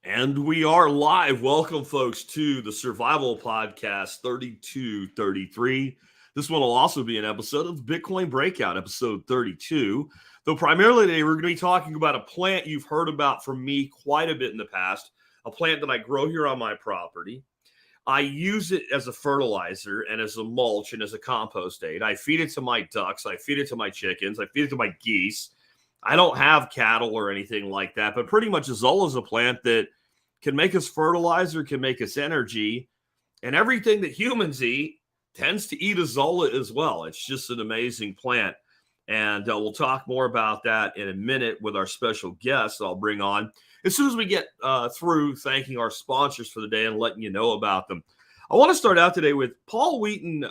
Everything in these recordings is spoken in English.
And we are live. Welcome, folks, to the Survival Podcast 3233. This one will also be an episode of Bitcoin Breakout, episode 32. Though primarily today, we're going to be talking about a plant you've heard about from me quite a bit in the past, a plant that I grow here on my property. I use it as a fertilizer and as a mulch and as a compost aid. I feed it to my ducks. I feed it to my chickens. I feed it to my geese. I don't have cattle or anything like that, but pretty much Azolla is a plant that can make us fertilizer, can make us energy, and everything that humans eat tends to eat Azolla as well. It's just an amazing plant. And we'll talk more about that in a minute with our special guest that I'll bring on as soon as we get through thanking our sponsors for the day and letting you know about them. I want to start out today with Paul Wheaton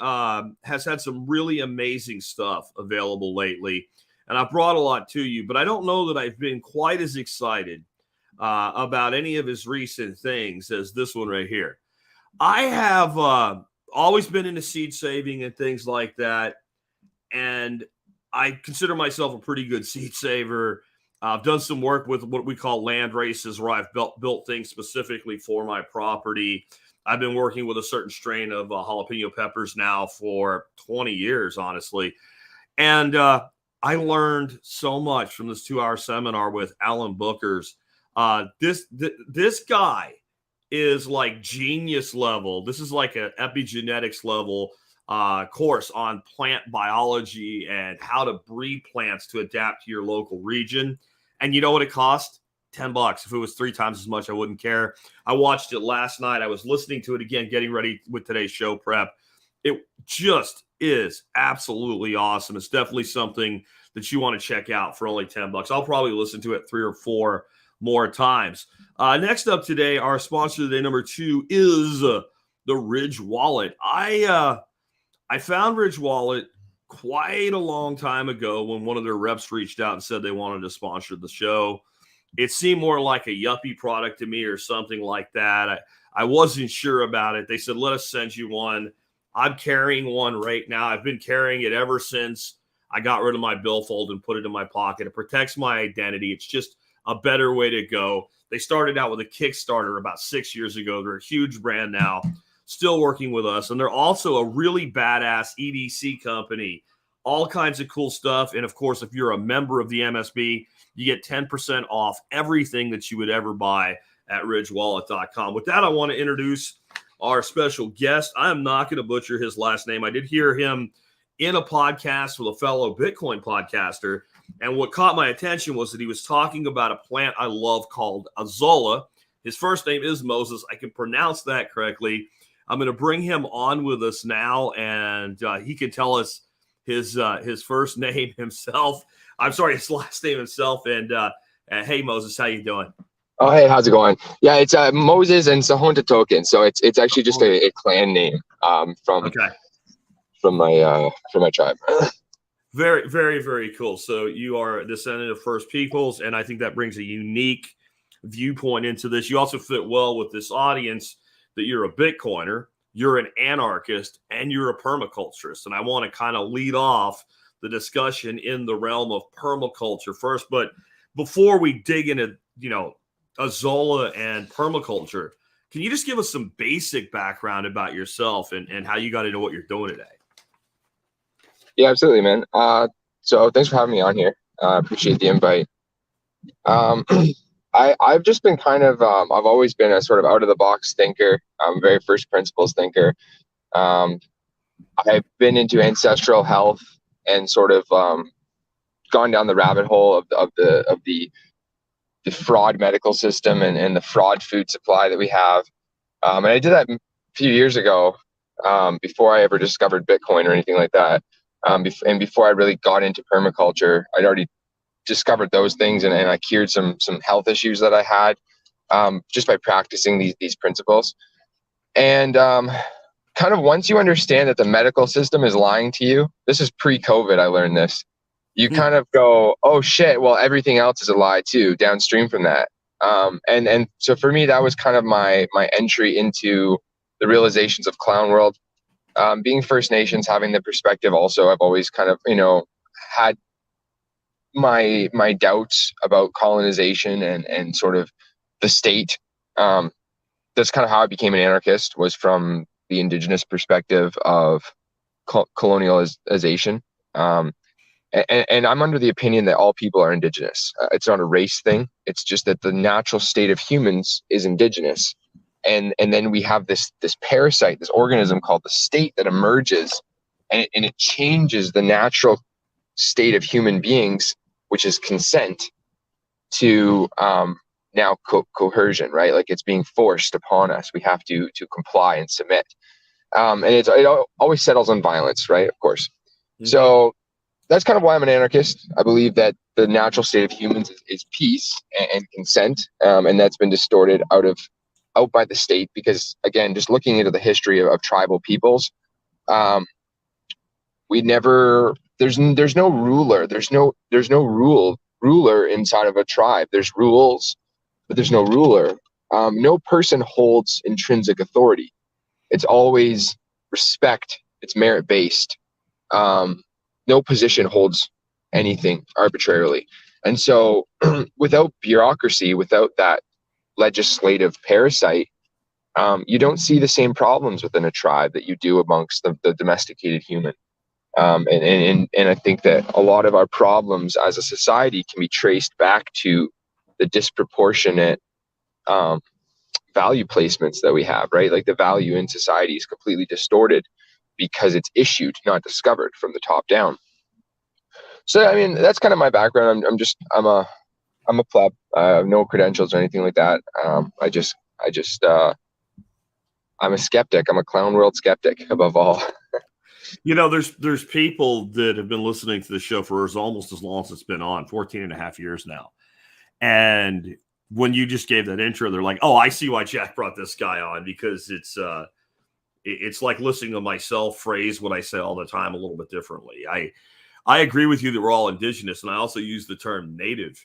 has had some really amazing stuff available lately, and I've brought a lot to you, but I don't know that I've been quite as excited about any of his recent things as this one right here. I have always been into seed saving and things like that, and I consider myself a pretty good seed saver. I've done some work with what we call land races where I've built things specifically for my property. I've been working with a certain strain of jalapeno peppers now for 20 years, honestly. And I learned so much from this 2-hour seminar with Alan Bookers. This guy is like genius level. This is like an epigenetics level course on plant biology and how to breed plants to adapt to your local region. And you know what it cost? $10. If it was 3 times as much, I wouldn't care. I watched it last night. I was listening to it again, getting ready with today's show prep. It just is absolutely awesome. It's definitely something that you want to check out for only $10. I'll probably listen to it 3 or 4 more times. Next up today, our sponsor today, number 2, is the Ridge Wallet. I found Ridge Wallet quite a long time ago when one of their reps reached out and said they wanted to sponsor the show. It seemed more like a yuppie product to me or something like that. I wasn't sure about it. They said, let us send you one. I'm carrying one right now. I've been carrying it ever since I got rid of my billfold and put it in my pocket. It protects my identity. It's just a better way to go. They started out with a Kickstarter about 6 years ago. They're a huge brand now, still working with us. And they're also a really badass EDC company, all kinds of cool stuff. And of course, if you're a member of the MSB, you get 10% off everything that you would ever buy at ridgewallet.com. With that, I want to introduce our special guest. I am not going to butcher his last name. I did hear him in a podcast with a fellow Bitcoin podcaster. And what caught my attention was that he was talking about a plant I love called Azolla. His first name is Moses. I can pronounce that correctly. I'm going to bring him on with us now, and he can tell us his first name himself. I'm sorry, his last name himself. And hey, Moses, how you doing? Oh, hey, how's it going? Yeah, it's Moses and Sahontatoken. So it's actually just a clan name from my tribe. Very, very, very cool. So you are a descendant of First Peoples, and I think that brings a unique viewpoint into this. You also fit well with this audience that you're a Bitcoiner, you're an anarchist, and you're a permaculturist. And I want to kind of lead off the discussion in the realm of permaculture first. But before we dig into, Azolla and permaculture, can you just give us some basic background about yourself and how you got into what you're doing today? Yeah, absolutely, man. So thanks for having me on here. I appreciate the invite. I've just been kind of, I've always been a sort of out of the box thinker, very first principles thinker. I've been into ancestral health and sort of gone down the rabbit hole of the fraud medical system and the fraud food supply that we have. And I did that a few years ago, before I ever discovered Bitcoin or anything like that. And before I really got into permaculture, I'd already discovered those things, and I cured some health issues that I had just by practicing these principles. And kind of once you understand that the medical system is lying to you, this is pre-COVID, I learned this. You kind of go, oh shit, well, everything else is a lie too, downstream from that. And so for me, that was kind of my entry into the realizations of clown world. Being First Nations, having the perspective also, I've always kind of, had my doubts about colonization and sort of the state That's kind of how I became an anarchist, was from the indigenous perspective of colonialization. And I'm under the opinion that all people are indigenous. It's not a race thing. It's just that the natural state of humans is indigenous. And then we have this parasite, this organism called the state, that emerges, and it changes the natural state of human beings, which is consent, to now coercion, right? Like, it's being forced upon us. We have to comply and submit. And it always settles on violence, right? Of course. Mm-hmm. So that's kind of why I'm an anarchist. I believe that the natural state of humans is peace and consent, and that's been distorted out by the state, because, again, just looking into the history of tribal peoples, there's no ruler, there's no ruler inside of a tribe. There's rules, but there's no ruler. No person holds intrinsic authority. It's always respect. It's merit based. No position holds anything arbitrarily. And so without bureaucracy, without that legislative parasite, you don't see the same problems within a tribe that you do amongst the domesticated human. And I think that a lot of our problems as a society can be traced back to the disproportionate value placements that we have, right? Like, the value in society is completely distorted because it's issued, not discovered, from the top down. So, I mean, that's kind of my background. I'm a pleb. I have no credentials or anything like that. I'm a skeptic. I'm a clown world skeptic above all. You know, there's people that have been listening to the show for almost as long as it's been on, 14 and a half years now. And when you just gave that intro, they're like, oh, I see why Jack brought this guy on, because it's like listening to myself phrase what I say all the time a little bit differently. I agree with you that we're all indigenous, and I also use the term native.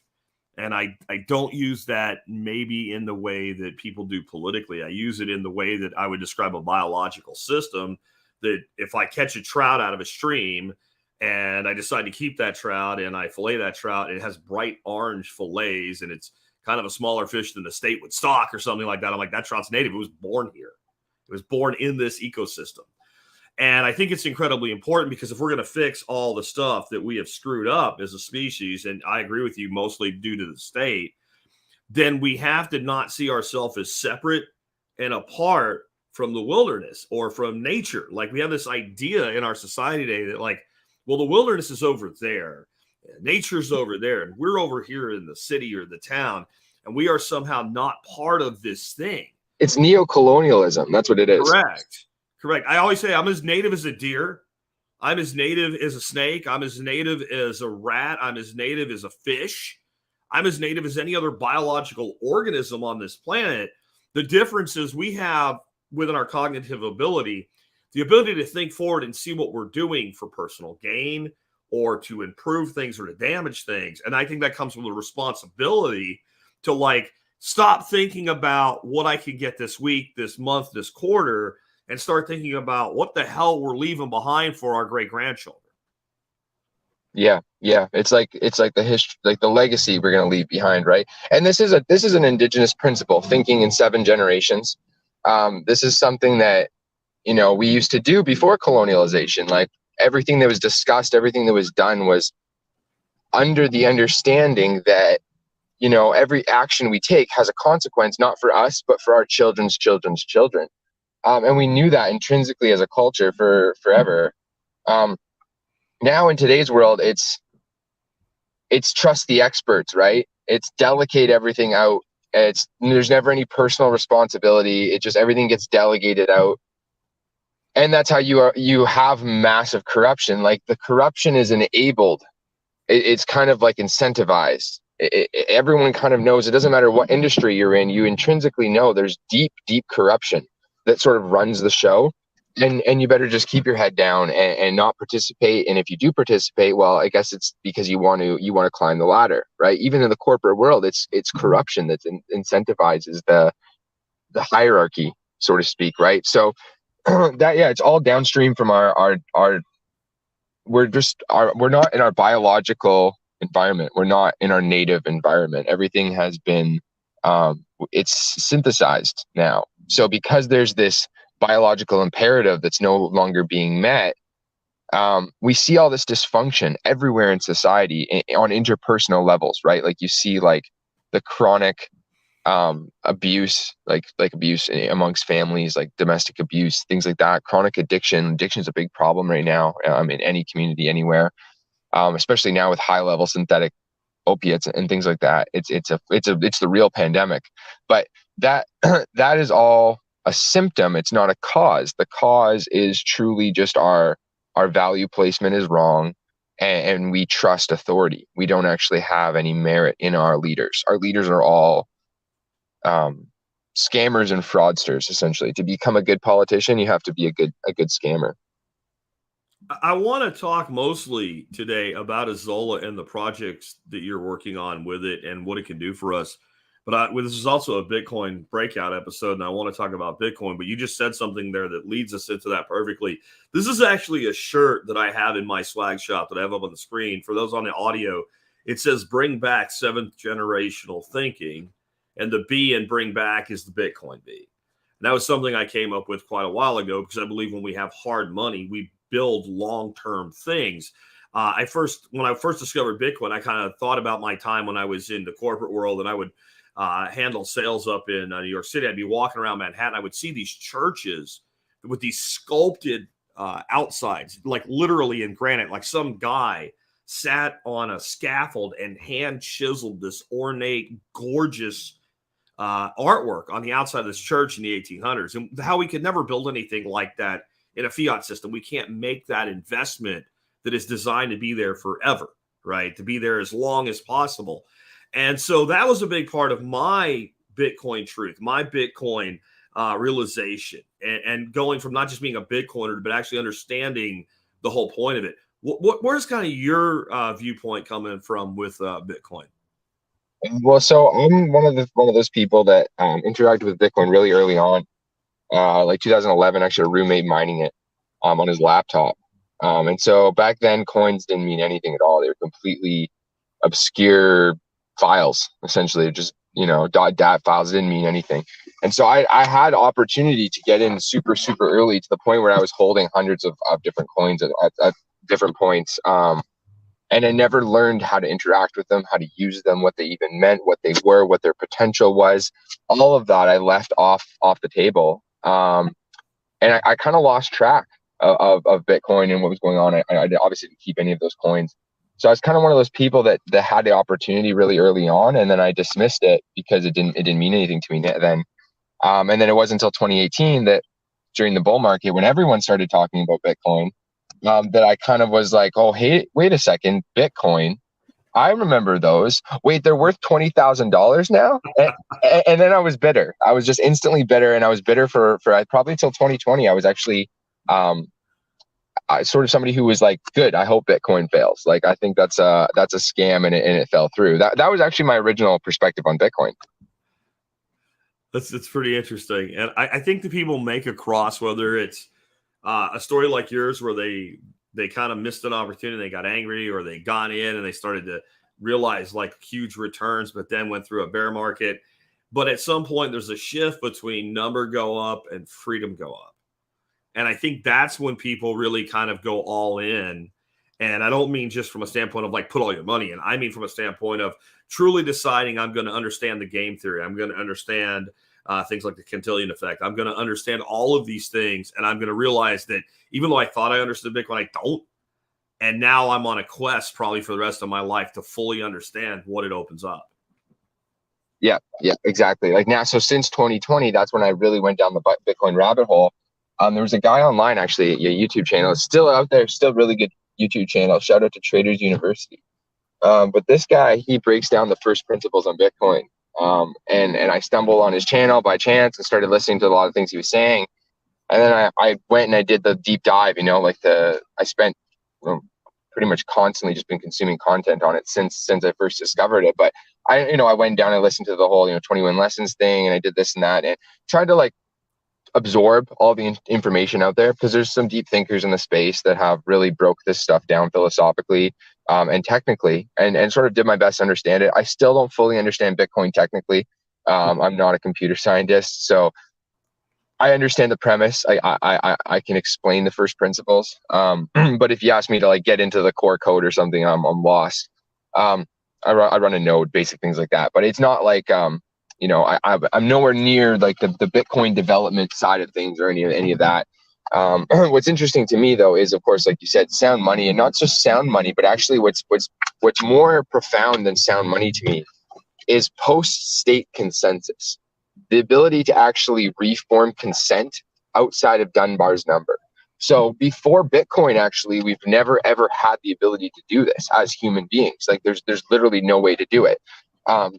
And I don't use that maybe in the way that people do politically. I use it in the way that I would describe a biological system, that if I catch a trout out of a stream and I decide to keep that trout and I fillet that trout, it has bright orange fillets and it's kind of a smaller fish than the state would stock or something like that. I'm like, that trout's native. It was born here. It was born in this ecosystem. And I think it's incredibly important, because if we're going to fix all the stuff that we have screwed up as a species, and I agree with you, mostly due to the state, then we have to not see ourselves as separate and apart from the wilderness or from nature. Like, we have this idea in our society today that, like, well, the wilderness is over there, nature's over there, and we're over here in the city or the town, and we are somehow not part of this thing. It's neo-colonialism. That's what it is. Correct. I always say I'm as native as a deer. I'm as native as a snake. I'm as native as a rat. I'm as native as a fish. I'm as native as any other biological organism on this planet. The difference is we have, within our cognitive ability, the ability to think forward and see what we're doing for personal gain or to improve things or to damage things. And I think that comes with a responsibility to, like, stop thinking about what I can get this week, this month, this quarter, and start thinking about what the hell we're leaving behind for our great grandchildren. Yeah. It's like the history, like the legacy we're going to leave behind, right? And this is an indigenous principle, thinking in 7 generations. This is something that, you know, we used to do before colonialization. Like, everything that was discussed, everything that was done was under the understanding that, you know, every action we take has a consequence, not for us, but for our children's children's children. And we knew that intrinsically as a culture for forever. Now in today's world, it's trust the experts, right? It's delegate everything out. There's never any personal responsibility. It just, everything gets delegated out. And that's how you have massive corruption. Like, the corruption is enabled. It's kind of like incentivized. Everyone kind of knows, it doesn't matter what industry you're in, you intrinsically know there's deep corruption that sort of runs the show, and you better just keep your head down and not participate. And if you do participate, well, I guess it's because you want to climb the ladder, right? Even in the corporate world, it's corruption that incentivizes the hierarchy, so to speak, right? So it's all downstream from we're not in our biological environment. We're not in our native environment. Everything has been it's synthesized now. So because there's this biological imperative that's no longer being met, we see all this dysfunction everywhere in society on interpersonal levels, right? Like you see like the chronic abuse, like abuse amongst families, like domestic abuse, things like that. Chronic addiction is a big problem right now, in any community, anywhere, especially now with high level synthetic opiates and things like that. It's the real pandemic. But that that is all a symptom. It's not a cause. The cause is truly just our value placement is wrong, and we trust authority. We don't actually have any merit in our leaders. Our leaders are all scammers and fraudsters. Essentially, to become a good politician, you have to be a good scammer. I want to talk mostly today about Azolla and the projects that you're working on with it and what it can do for us. But this is also a Bitcoin breakout episode, and I want to talk about Bitcoin. But you just said something there that leads us into that perfectly. This is actually a shirt that I have in my swag shop that I have up on the screen. For those on the audio, it says "Bring Back Seventh Generational Thinking," and the B in "Bring Back" is the Bitcoin B. And that was something I came up with quite a while ago because I believe when we have hard money, we build long-term things. When I first discovered Bitcoin, I kind of thought about my time when I was in the corporate world, and I would handle sales up in New York City. I'd be walking around Manhattan. I would see these churches with these sculpted outsides, like literally in granite, like some guy sat on a scaffold and hand chiseled this ornate, gorgeous artwork on the outside of this church in the 1800s, and how we could never build anything like that in a fiat system. We can't make that investment that is designed to be there forever, right? To be there as long as possible. And so that was a big part of my Bitcoin truth, my Bitcoin realization, and going from not just being a Bitcoiner, but actually understanding the whole point of it. Where's kind of your viewpoint coming from with Bitcoin? Well, so I'm one of those people that interacted with Bitcoin really early on, like 2011. Actually, a roommate mining it on his laptop, and so back then coins didn't mean anything at all. They were completely obscure files, essentially, just .dat files. Didn't mean anything. And so I had opportunity to get in super early, to the point where I was holding hundreds of different coins at different points. And I never learned how to interact with them, how to use them, what they even meant, what they were, what their potential was. All of that I left off the table. And I kind of lost track of Bitcoin and what was going on. I obviously didn't keep any of those coins. So I was kind of one of those people that had the opportunity really early on, and then I dismissed it because it didn't mean anything to me then. And then it wasn't until 2018 that, during the bull market, when everyone started talking about Bitcoin, that I kind of was like, oh, hey, wait a second, Bitcoin. I remember those. Wait, they're worth $20,000 now? And then I was bitter. I was just instantly bitter, and I was bitter for probably until 2020. I was actually sort of somebody who was like, good, I hope Bitcoin fails. Like, I think that's a scam, and it fell through. That was actually my original perspective on Bitcoin. It's pretty interesting. And I think the people make a cross, whether it's a story like yours where they kind of missed an opportunity, they got angry, or they got in and they started to realize like huge returns, but then went through a bear market. But at some point, there's a shift between number go up and freedom go up. And I think that's when people really kind of go all in. And I don't mean just from a standpoint of like put all your money in. I mean from a standpoint of truly deciding I'm going to understand the game theory. I'm going to understand things like the Cantillon effect. I'm going to understand all of these things. And I'm going to realize that even though I thought I understood Bitcoin, I don't. And now I'm on a quest probably for the rest of my life to fully understand what it opens up. Yeah, exactly. Like now, so since 2020, that's when I really went down the Bitcoin rabbit hole. There was a guy online, actually, a YouTube channel. It's still out there, still really good YouTube channel. Shout out to Traders University. But this guy, he breaks down the first principles on Bitcoin. And I stumbled on his channel by chance and started listening to a lot of things he was saying. And then I went and I did the deep dive, I spent pretty much constantly just been consuming content on it since I first discovered it. But I went down and listened to the whole, 21 lessons thing, and I did this and that, and tried to like absorb all the information out there, because there's some deep thinkers in the space that have really broke this stuff down philosophically and technically, and sort of did my best to understand it. I still don't fully understand Bitcoin technically. I'm not a computer scientist, so I understand the premise. I can explain the first principles. But if you ask me to like get into the core code or something, I'm lost. I run a node, basic things like that. But it's not like I'm nowhere near like the Bitcoin development side of things or any of that. What's interesting to me though is, of course, like you said, sound money, and not just sound money, but actually what's more profound than sound money to me is post-state consensus, the ability to actually reform consent outside of Dunbar's number. So before Bitcoin, actually, we've never ever had the ability to do this as human beings. Like there's literally no way to do it.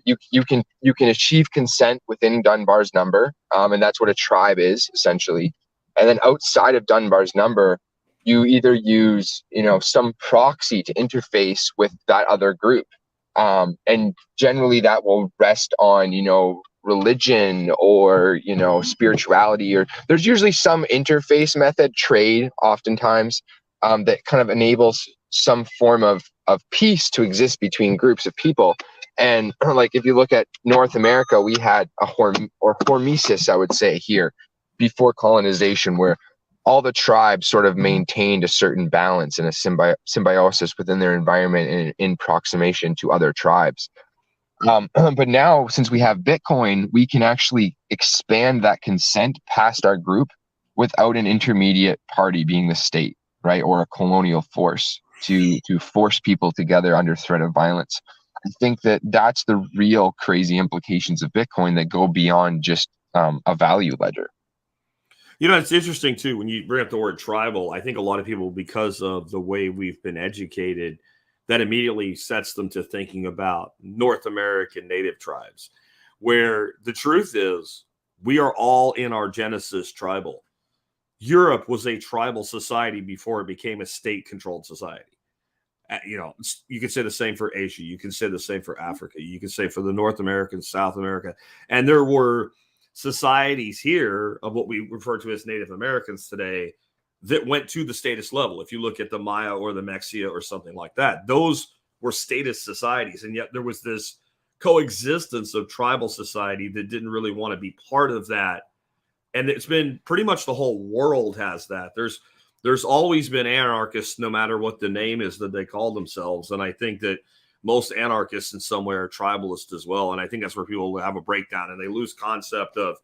You can achieve consent within Dunbar's number, and that's what a tribe is essentially. And then outside of Dunbar's number, you either use some proxy to interface with that other group, and generally that will rest on religion or spirituality, or there's usually some interface method, trade oftentimes, that kind of enables some form of peace to exist between groups of people. And like if you look at North America, we had a hormesis, I would say, here before colonization, where all the tribes sort of maintained a certain balance and a symbiosis within their environment and in proximation to other tribes. But now, since we have Bitcoin, we can actually expand that consent past our group without an intermediate party being the state, right, or a colonial force to force people together under threat of violence. I think that's the real crazy implications of Bitcoin that go beyond just a value ledger. It's interesting too when you bring up the word tribal. I think a lot of people, because of the way we've been educated, that immediately sets them to thinking about North American native tribes, where the truth is we are all in our genesis tribal. Europe was a tribal society before it became a state-controlled society. You could say the same for Asia. You can say the same for Africa. You can say for the North American, South America. And there were societies here of what we refer to as Native Americans today that went to the status level. If you look at the Maya or the Mexia or something like that, those were status societies. And yet there was this coexistence of tribal society that didn't really want to be part of that. And it's been pretty much the whole world has that. There's always been anarchists, no matter what the name is that they call themselves. And I think that most anarchists in some way are tribalist as well. And I think that's where people have a breakdown and they lose concept of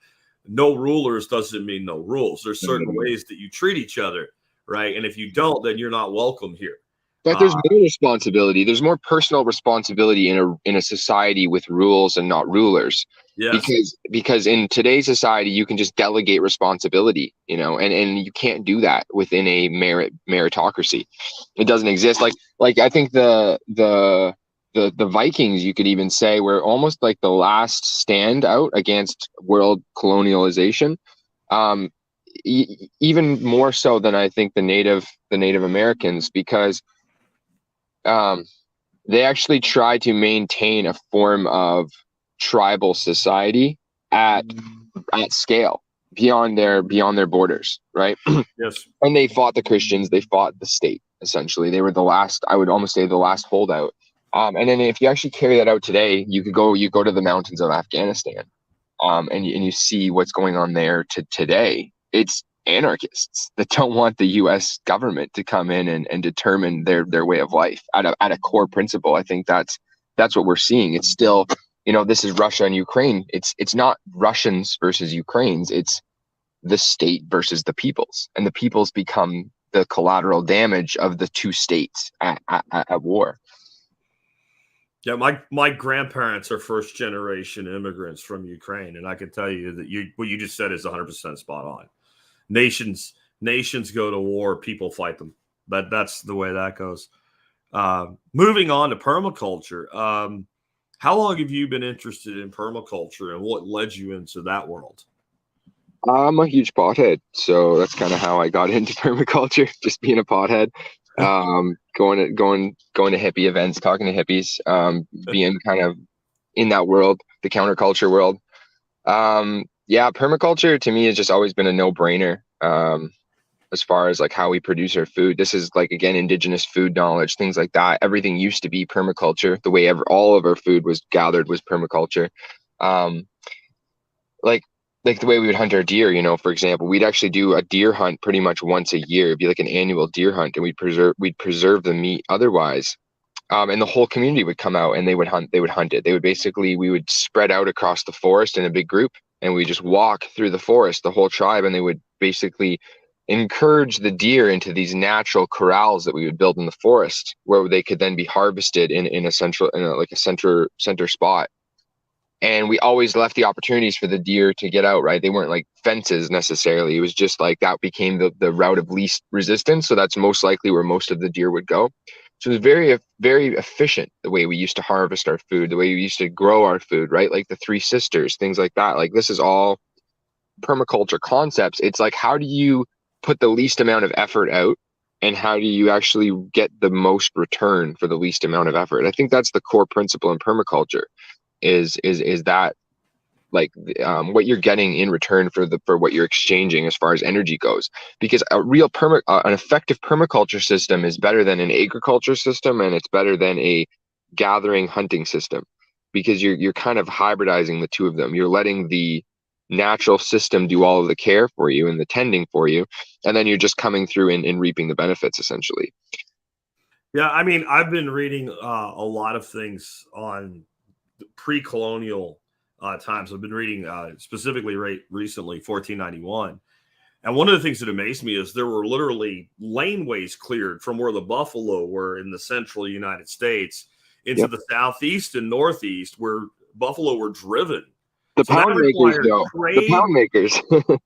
no rulers doesn't mean no rules. There's certain ways that you treat each other, right? And if you don't, then you're not welcome here. But there's more responsibility. There's more personal responsibility in a society with rules and not rulers. Yes. Because in today's society, you can just delegate responsibility, and you can't do that within a meritocracy. It doesn't exist. Like I think the Vikings, you could even say, were almost like the last stand out against world colonialization. Even more so than I think the Native Americans, because they actually tried to maintain a form of tribal society at scale beyond their borders, right? Yes. And they fought the Christians, they fought the state. Essentially, they were the last, I would almost say, the last holdout. And then if you actually carry that out today, you go to the mountains of Afghanistan, and you see what's going on there today. It's anarchists that don't want the U.S. government to come in and determine their way of life at a core principle. I think that's what we're seeing. It's still, this is Russia and Ukraine. It's not Russians versus Ukrainians. It's the state versus the peoples, and the peoples become the collateral damage of the two states at war. Yeah, my grandparents are first generation immigrants from Ukraine, and I can tell you that what you just said is 100% spot on. Nations go to war, people fight them. That's the way that goes. Moving on to permaculture. How long have you been interested in permaculture, and what led you into that world? I'm a huge pothead, so that's kind of how I got into permaculture, just being a pothead. Going to hippie events, talking to hippies, being kind of in that world, the counterculture world. Yeah, permaculture to me has just always been a no-brainer. As far as like how we produce our food, this is like, again, indigenous food knowledge, things like that. Everything used to be permaculture. The way all of our food was gathered was permaculture. like the way we would hunt our deer, for example, we'd actually do a deer hunt pretty much once a year. It'd be like an annual deer hunt, and we'd preserve the meat otherwise. And the whole community would come out and they would hunt it. We would spread out across the forest in a big group, and we just walk through the forest, the whole tribe, and they would basically encourage the deer into these natural corrals that we would build in the forest, where they could then be harvested in a center spot. And we always left the opportunities for the deer to get out, right? They weren't like fences necessarily. It was just like that became the route of least resistance. So that's most likely where most of the deer would go. So it was very, very efficient, the way we used to harvest our food, the way we used to grow our food, right? Like the Three Sisters, things like that. Like, this is all permaculture concepts. It's like, how do you put the least amount of effort out, and how do you actually get the most return for the least amount of effort? I think that's the core principle in permaculture, is that, like, what you're getting in return for what you're exchanging as far as energy goes. Because an effective permaculture system is better than an agriculture system, and it's better than a gathering hunting system, because you're kind of hybridizing the two of them. You're letting the natural system do all of the care for you and the tending for you, and then you're just coming through and reaping the benefits, essentially. Yeah, I mean, I've been reading a lot of things on pre-colonial times. I've been reading specifically recently 1491. And one of the things that amazed me is there were literally laneways cleared from where the buffalo were in the central United States into the southeast and northeast, where buffalo were driven. The pound makers, though. The pound makers.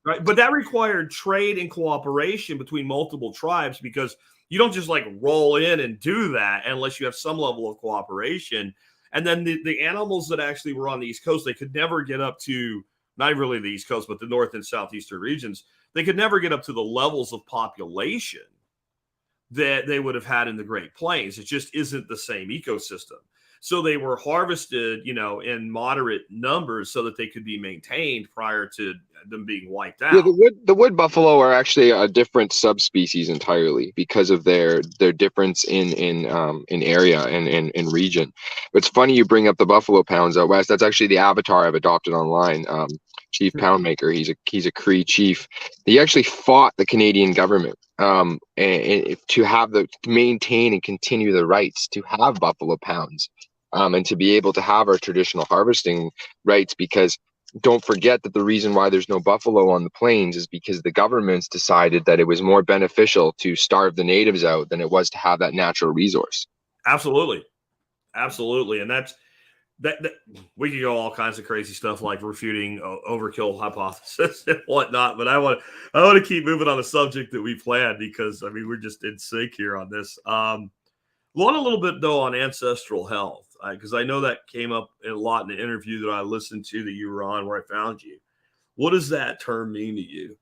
Right? But that required trade and cooperation between multiple tribes, because you don't just like roll in and do that unless you have some level of cooperation. And then the animals that actually were on the East Coast, they could never get up to, not really the East Coast, but the North and Southeastern regions. They could never get up to the levels of population that they would have had in the Great Plains. It just isn't the same ecosystem. So they were harvested, in moderate numbers so that they could be maintained prior to them being wiped out. Yeah, the wood buffalo are actually a different subspecies entirely, because of their difference in area and in region. But it's funny you bring up the buffalo pounds out west. That's actually the avatar I've adopted online. Chief Pound Maker. He's a Cree chief. He actually fought the Canadian government and to maintain and continue the rights to have buffalo pounds. And to be able to have our traditional harvesting rights, because don't forget that the reason why there's no buffalo on the plains is because the governments decided that it was more beneficial to starve the natives out than it was to have that natural resource. Absolutely. And that's that we could go all kinds of crazy stuff, like refuting overkill hypothesis and whatnot. But I want to keep moving on the subject that we planned, because I mean, we're just in sync here on this. Want a little bit though on ancestral health, because I know that came up a lot in the interview that I listened to that you were on, where I found you. What does that term mean to you?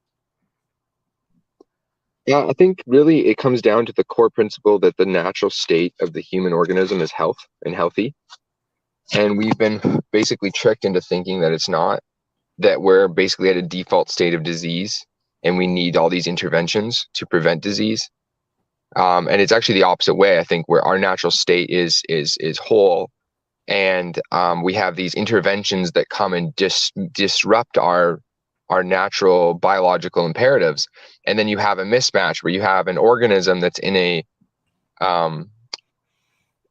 Yeah, I think really it comes down to the core principle that the natural state of the human organism is health and healthy. And we've been basically tricked into thinking that it's not, that we're basically at a default state of disease and we need all these interventions to prevent disease. And it's actually the opposite way. I think where our natural state is whole, and we have these interventions that come and disrupt our natural biological imperatives. And then you have a mismatch where you have an organism that's in an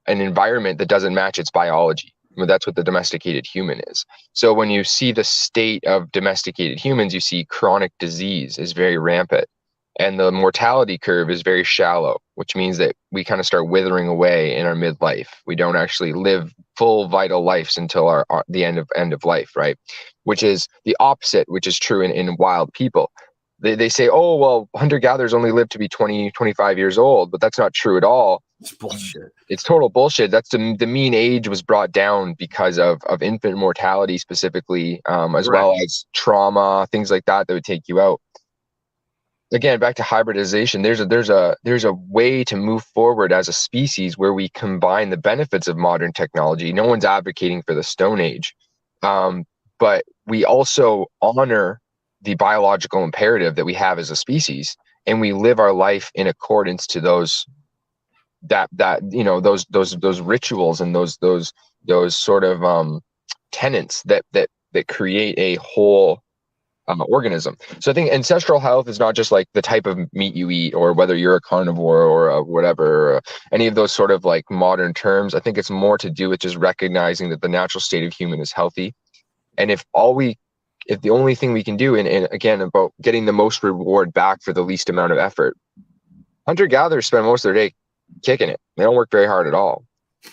environment that doesn't match its biology. I mean, that's what the domesticated human is. So when you see the state of domesticated humans, you see chronic disease is very rampant, and the mortality curve is very shallow, which means that we kind of start withering away in our midlife. We don't actually live full vital lives until the end of life, right? Which is the opposite, which is true in wild people. They say, oh, well, hunter-gatherers only live to be 20, 25 years old, but that's not true at all. It's bullshit. It's total bullshit. That's the mean age was brought down because of infant mortality specifically, as well as trauma, things like that would take you out. Again, back to hybridization, there's a way to move forward as a species where we combine the benefits of modern technology. No one's advocating for the Stone Age, but we also honor the biological imperative that we have as a species, and we live our life in accordance to those those rituals and those sort of tenets that that create a whole organism. So I think ancestral health is not just like the type of meat you eat, or whether you're a carnivore or a whatever, or any of those sort of like modern terms. I think it's more to do with just recognizing that the natural state of human is healthy. And if the only thing we can do, and again, about getting the most reward back for the least amount of effort, hunter-gatherers spend most of their day kicking it. They don't work very hard at all.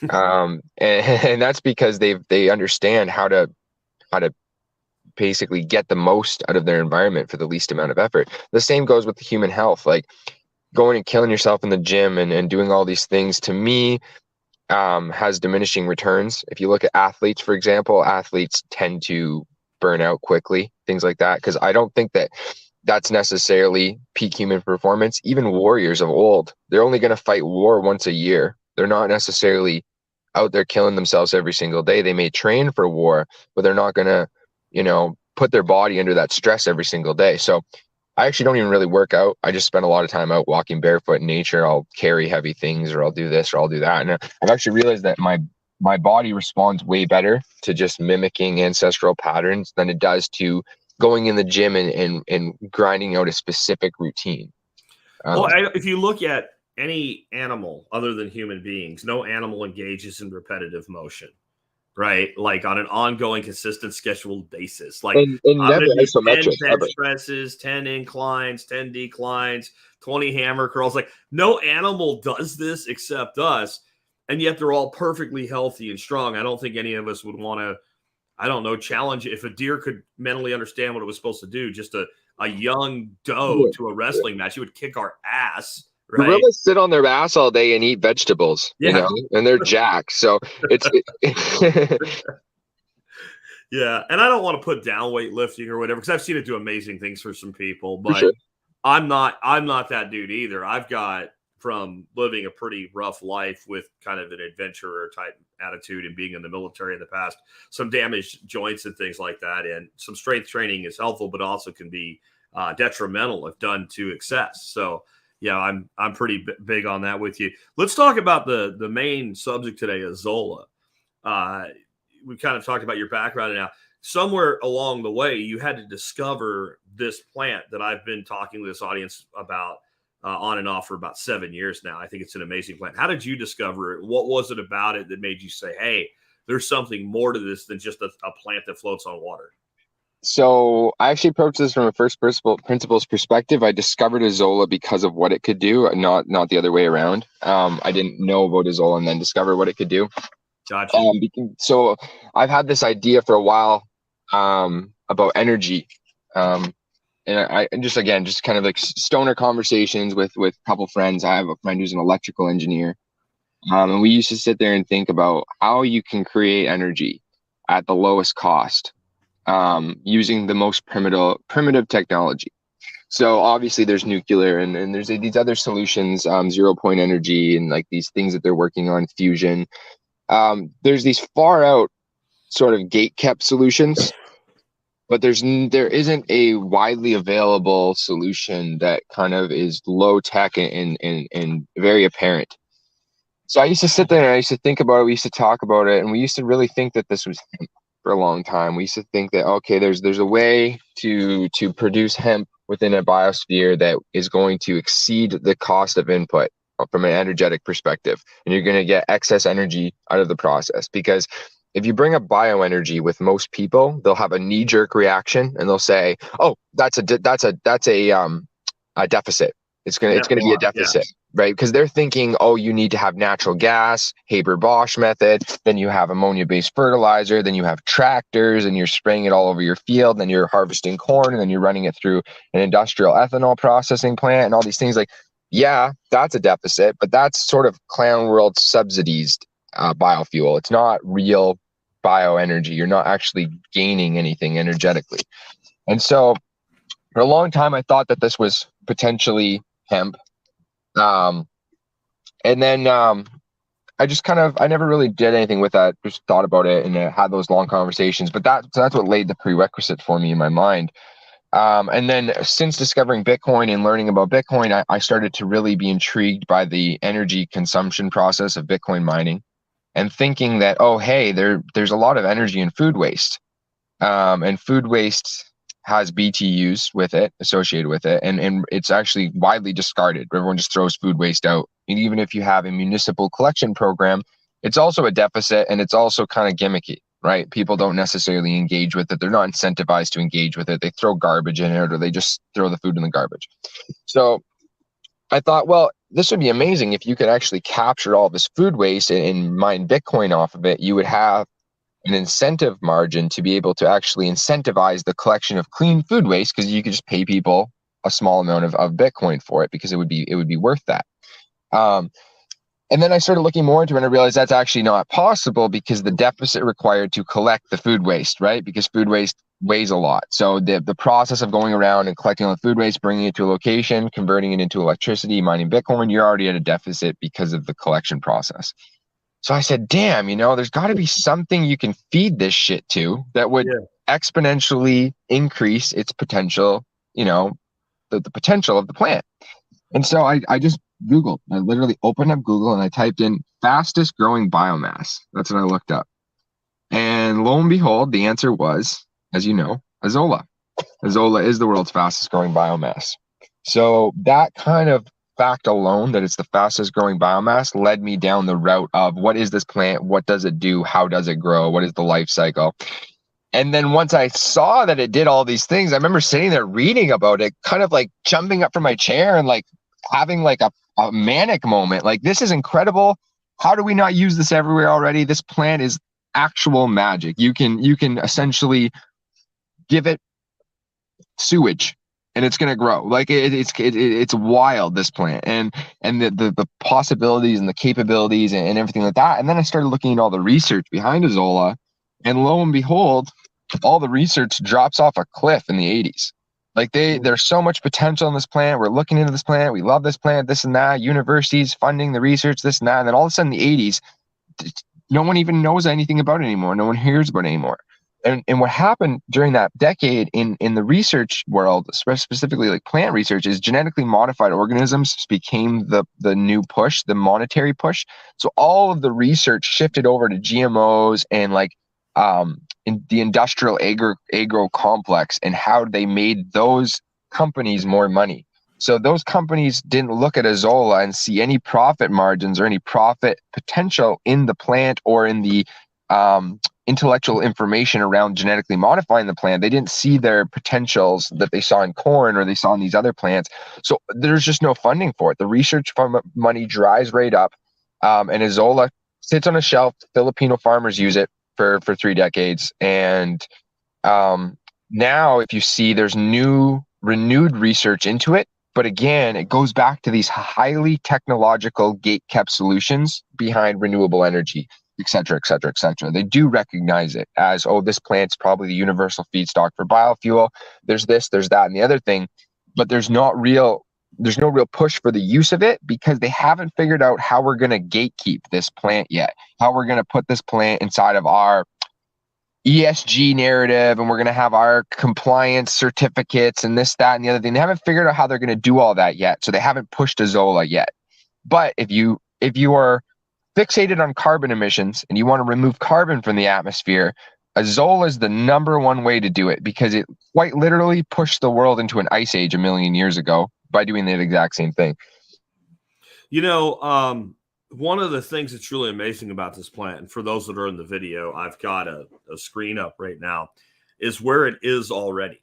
And that's because they understand how to basically get the most out of their environment for the least amount of effort. The same goes with the human health, like going and killing yourself in the gym and doing all these things, to me, has diminishing returns. If you look at athletes, for example, athletes tend to burn out quickly, things like that, because I don't think that that's necessarily peak human performance. Even warriors of old, they're only going to fight war once a year. They're not necessarily out there killing themselves every single day. They may train for war, but they're not going to, put their body under that stress every single day. So I actually don't even really work out. I just spend a lot of time out walking barefoot in nature. I'll carry heavy things, or I'll do this, or I'll do that. And I've actually realized that my body responds way better to just mimicking ancestral patterns than it does to going in the gym and grinding out a specific routine. If you look at any animal other than human beings, no animal engages in repetitive motion, right? Like on an ongoing, consistent, scheduled basis. Like and never isometric. 10 bench presses, 10 inclines, 10 declines, 20 hammer curls. Like no animal does this except us. And yet they're all perfectly healthy and strong. I don't think any of us would want to, challenge it. If a deer could mentally understand what it was supposed to do, just a young doe to a wrestling match, it would kick our ass. Right? Gorillas sit on their ass all day and eat vegetables, and they're jacked. So it's yeah. And I don't want to put down weightlifting or whatever, because I've seen it do amazing things for some people, but sure. I'm not that dude either. I've got, from living a pretty rough life with kind of an adventurer type attitude and being in the military in the past, some damaged joints and things like that. And some strength training is helpful, but also can be detrimental if done to excess. So yeah, I'm pretty big on that with you. Let's talk about the main subject today, Azolla. We kind of talked about your background, and now somewhere along the way, you had to discover this plant that I've been talking to this audience about on and off for about 7 years now. I think it's an amazing plant. How did you discover it? What was it about it that made you say, hey, there's something more to this than just a plant that floats on water? So I actually approached this from a first principles perspective. I discovered Azolla because of what it could do, not the other way around. I didn't know about Azolla and then discover what it could do. Gotcha. So I've had this idea for a while about energy. And I just kind of like stoner conversations with a couple friends. I have a friend who's an electrical engineer. And we used to sit there and think about how you can create energy at the lowest cost, using the most primitive technology. So obviously there's nuclear and there's these other solutions, 0 point energy, and like these things that they're working on, fusion. There's these far out sort of gate kept solutions, but there isn't a widely available solution that kind of is low tech and very apparent. So I used to sit there and I used to think about it. We used to talk about it, and we used to really think that this was hemp for a long time. We used to think that, okay, there's a way to produce hemp within a biosphere that is going to exceed the cost of input from an energetic perspective, and you're going to get excess energy out of the process. Because if you bring up bioenergy with most people, they'll have a knee-jerk reaction and they'll say, "Oh, that's a deficit. It's gonna be a deficit." Yeah. Right? Because they're thinking, oh, you need to have natural gas, Haber-Bosch method, then you have ammonia-based fertilizer, then you have tractors, and you're spraying it all over your field, then you're harvesting corn, and then you're running it through an industrial ethanol processing plant, and all these things. Like, yeah, that's a deficit, but that's sort of clown world subsidized biofuel. It's not real bioenergy. You're not actually gaining anything energetically. And so for a long time, I thought that this was potentially hemp. And then I never really did anything with that. Just thought about it and had those long conversations. But that's what laid the prerequisite for me in my mind. And then since discovering Bitcoin and learning about Bitcoin, I started to really be intrigued by the energy consumption process of Bitcoin mining, and thinking that, oh, hey, there's a lot of energy in food waste. And food waste has BTUs with it, associated with it, and it's actually widely discarded. Everyone just throws food waste out. And even if you have a municipal collection program, it's also a deficit, and it's also kind of gimmicky, right? People don't necessarily engage with it. They're not incentivized to engage with it. They throw garbage in it, or they just throw the food in the garbage. So I thought, well, this would be amazing if you could actually capture all this food waste and mine Bitcoin off of it. You would have an incentive margin to be able to actually incentivize the collection of clean food waste, because you could just pay people a small amount of Bitcoin for it, because it would be worth that. And then I started looking more into it, and I realized that's actually not possible because the deficit required to collect the food waste, right? Because food waste weighs a lot. So the process of going around and collecting all the food waste, bringing it to a location, converting it into electricity, mining Bitcoin, you're already at a deficit because of the collection process. So I said, damn, there's got to be something you can feed this shit to that would exponentially increase its potential, the potential of the plant. And so I just Googled. I literally opened up Google and I typed in fastest growing biomass. That's what I looked up. And lo and behold, the answer was, as you know, Azolla. Azolla is the world's fastest growing biomass. So that kind of fact alone, that it's the fastest growing biomass, led me down the route of what is this plant? What does it do? How does it grow? What is the life cycle? And then once I saw that it did all these things, I remember sitting there reading about it, kind of like jumping up from my chair and like having like a manic moment. Like, this is incredible. How do we not use this everywhere already? This plant is actual magic. You can essentially give it sewage and it's going to grow. Like it's wild, this plant, and the possibilities and the capabilities and everything like that. And then I started looking at all the research behind Azolla, and lo and behold, all the research drops off a cliff in the 80s. Like there's so much potential in this plant. We're looking into this plant. We love this plant, this and that. Universities funding the research, this and that. And then all of a sudden, in the 80s, no one even knows anything about it anymore. No one hears about it anymore. And what happened during that decade in the research world, specifically like plant research, is genetically modified organisms became the new push, the monetary push. So all of the research shifted over to GMOs and like in the industrial agro complex, and how they made those companies more money. So those companies didn't look at Azolla and see any profit margins or any profit potential in the plant or in the intellectual information around genetically modifying the plant. They didn't see their potentials that they saw in corn or they saw in these other plants. So there's just no funding for it. The research money dries right up, and Azolla sits on a shelf. Filipino farmers use it for 3 decades. And now if you see, there's renewed research into it. But again, it goes back to these highly technological gate-kept solutions behind renewable energy, et cetera, et cetera, et cetera. They do recognize it as, oh, this plant's probably the universal feedstock for biofuel. There's this, there's that, and the other thing. But there's no real push for the use of it, because they haven't figured out how we're going to gatekeep this plant yet, how we're going to put this plant inside of our ESG narrative, and we're going to have our compliance certificates and this, that, and the other thing. They haven't figured out how they're going to do all that yet. So they haven't pushed Azolla yet. But if you are fixated on carbon emissions and you want to remove carbon from the atmosphere, Azolla is the #1 way to do it, because it quite literally pushed the world into an ice age 1 million years ago by doing that exact same thing. One of the things that's really amazing about this plant, and for those that are in the video, I've got a screen up right now, is where it is already.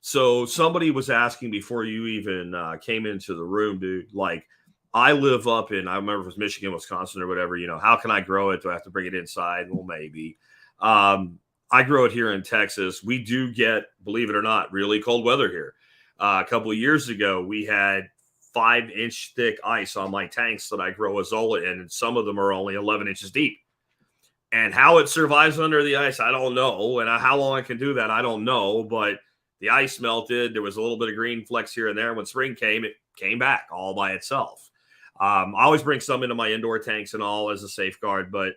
So somebody was asking before you even came into the room, dude, like, I live up in, I remember it was Michigan, Wisconsin, or whatever, how can I grow it? Do I have to bring it inside? Well, maybe. I grow it here in Texas. We do get, believe it or not, really cold weather here. A couple of years ago, we had 5-inch thick ice on my tanks that I grow Azolla in, and some of them are only 11 inches deep. And how it survives under the ice, I don't know. And how long it can do that, I don't know. But the ice melted. There was a little bit of green flecks here and there. When spring came, it came back all by itself. I always bring some into my indoor tanks and all as a safeguard. But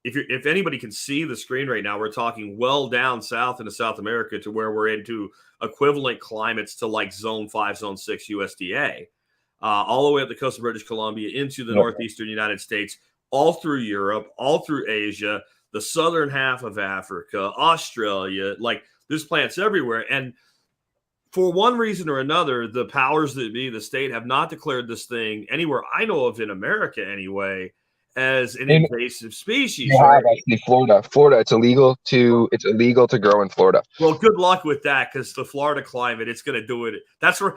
if anybody can see the screen right now, we're talking well down south into South America to where we're into equivalent climates to like Zone 5, Zone 6 USDA. All the way up the coast of British Columbia into the northeastern United States, all through Europe, all through Asia, the southern half of Africa, Australia. Like, there's plants everywhere. And for one reason or another, the powers that be, the state, have not declared this thing anywhere I know of in America anyway as an invasive species. Yeah, right? actually, Florida, it's illegal to grow in Florida. Well, good luck with that, because the Florida climate, it's going to do it. That's where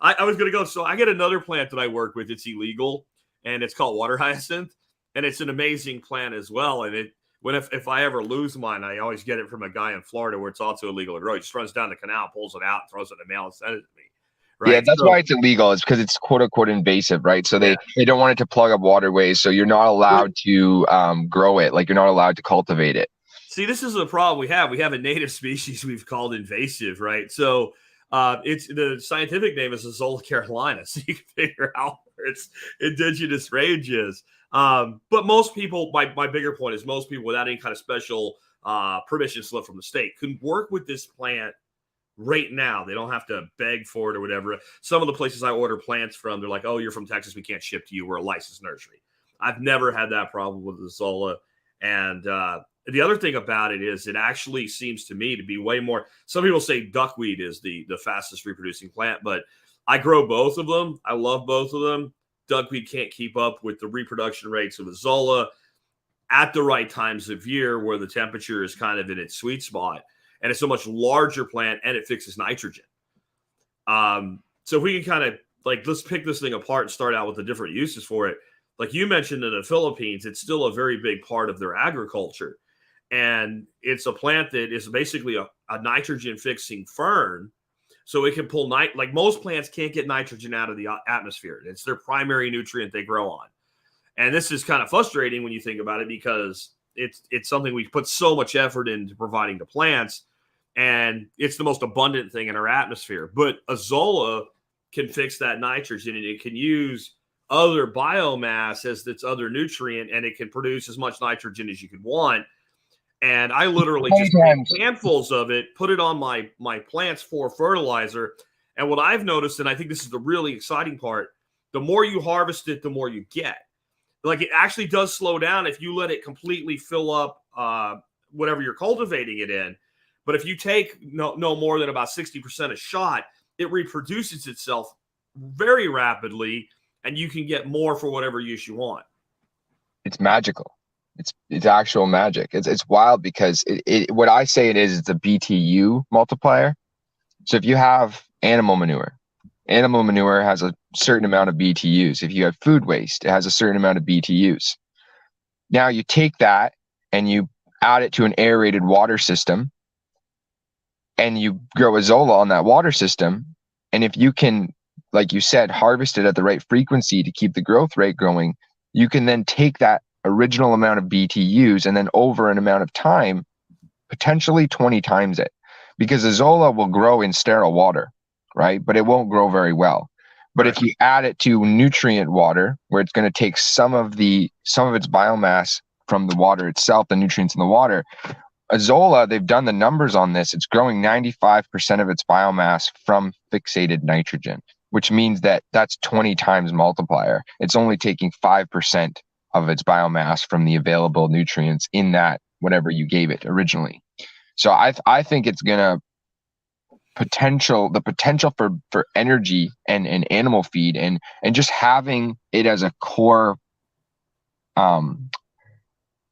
I was going to go. So I get another plant that I work with. It's illegal, and it's called water hyacinth, and it's an amazing plant as well. And if I ever lose mine, I always get it from a guy in Florida where it's also illegal to grow. He just runs down the canal, pulls it out, throws it in the mail, and sends it to me. Right? Yeah, that's why it's illegal. It's because it's quote unquote invasive, right? So they don't want it to plug up waterways. So you're not allowed to grow it. Like, you're not allowed to cultivate it. See, this is the problem we have. We have a native species we've called invasive, right? So it's the scientific name is Azolla carolina, so you can figure out where its indigenous range is. But most people, my bigger point is, most people without any kind of special permission slip from the state can work with this plant right now. They don't have to beg for it or whatever. Some of the places I order plants from, they're like, "Oh, you're from Texas, we can't ship to you. We're a licensed nursery." I've never had that problem with Azolla. And the other thing about it is, it actually seems to me to be way more. Some people say duckweed is the fastest reproducing plant, but I grow both of them. I love both of them. Duckweed can't keep up with the reproduction rates of Azolla at the right times of year where the temperature is kind of in its sweet spot. And it's a much larger plant, and it fixes nitrogen. So we can kind of, like, let's pick this thing apart and start out with the different uses for it. Like you mentioned, in the Philippines, it's still a very big part of their agriculture. And it's a plant that is basically a nitrogen fixing fern. So it can pull like most plants can't get nitrogen out of the atmosphere. It's their primary nutrient they grow on. And this is kind of frustrating when you think about it, because it's something we put so much effort into providing to plants, and it's the most abundant thing in our atmosphere. But Azolla can fix that nitrogen, and it can use other biomass as its other nutrient, and it can produce as much nitrogen as you could want. And I literally just take handfuls of it, put it on my plants for fertilizer. And what I've noticed, and I think this is the really exciting part, the more you harvest it, the more you get. Like, it actually does slow down if you let it completely fill up whatever you're cultivating it in. But if you take no more than about 60% a shot, it reproduces itself very rapidly, and you can get more for whatever use you want. It's magical. It's actual magic. It's wild, because what I say it is, it's a BTU multiplier. So if you have animal manure has a certain amount of BTUs. If you have food waste, it has a certain amount of BTUs. Now you take that and you add it to an aerated water system, and you grow Azolla on that water system. And if you can, like you said, harvest it at the right frequency to keep the growth rate growing, you can then take that original amount of BTUs and then over an amount of time, potentially 20 times it. Because Azolla will grow in sterile water, right? But it won't grow very well. But if you add it to nutrient water, where it's going to take some of its biomass from the water itself, the nutrients in the water, Azolla, they've done the numbers on this. It's growing 95% of its biomass from fixated nitrogen, which means that that's 20 times multiplier. It's only taking 5% of its biomass from the available nutrients in that whatever you gave it originally. So I think it's gonna the potential for energy and animal feed and just having it as a core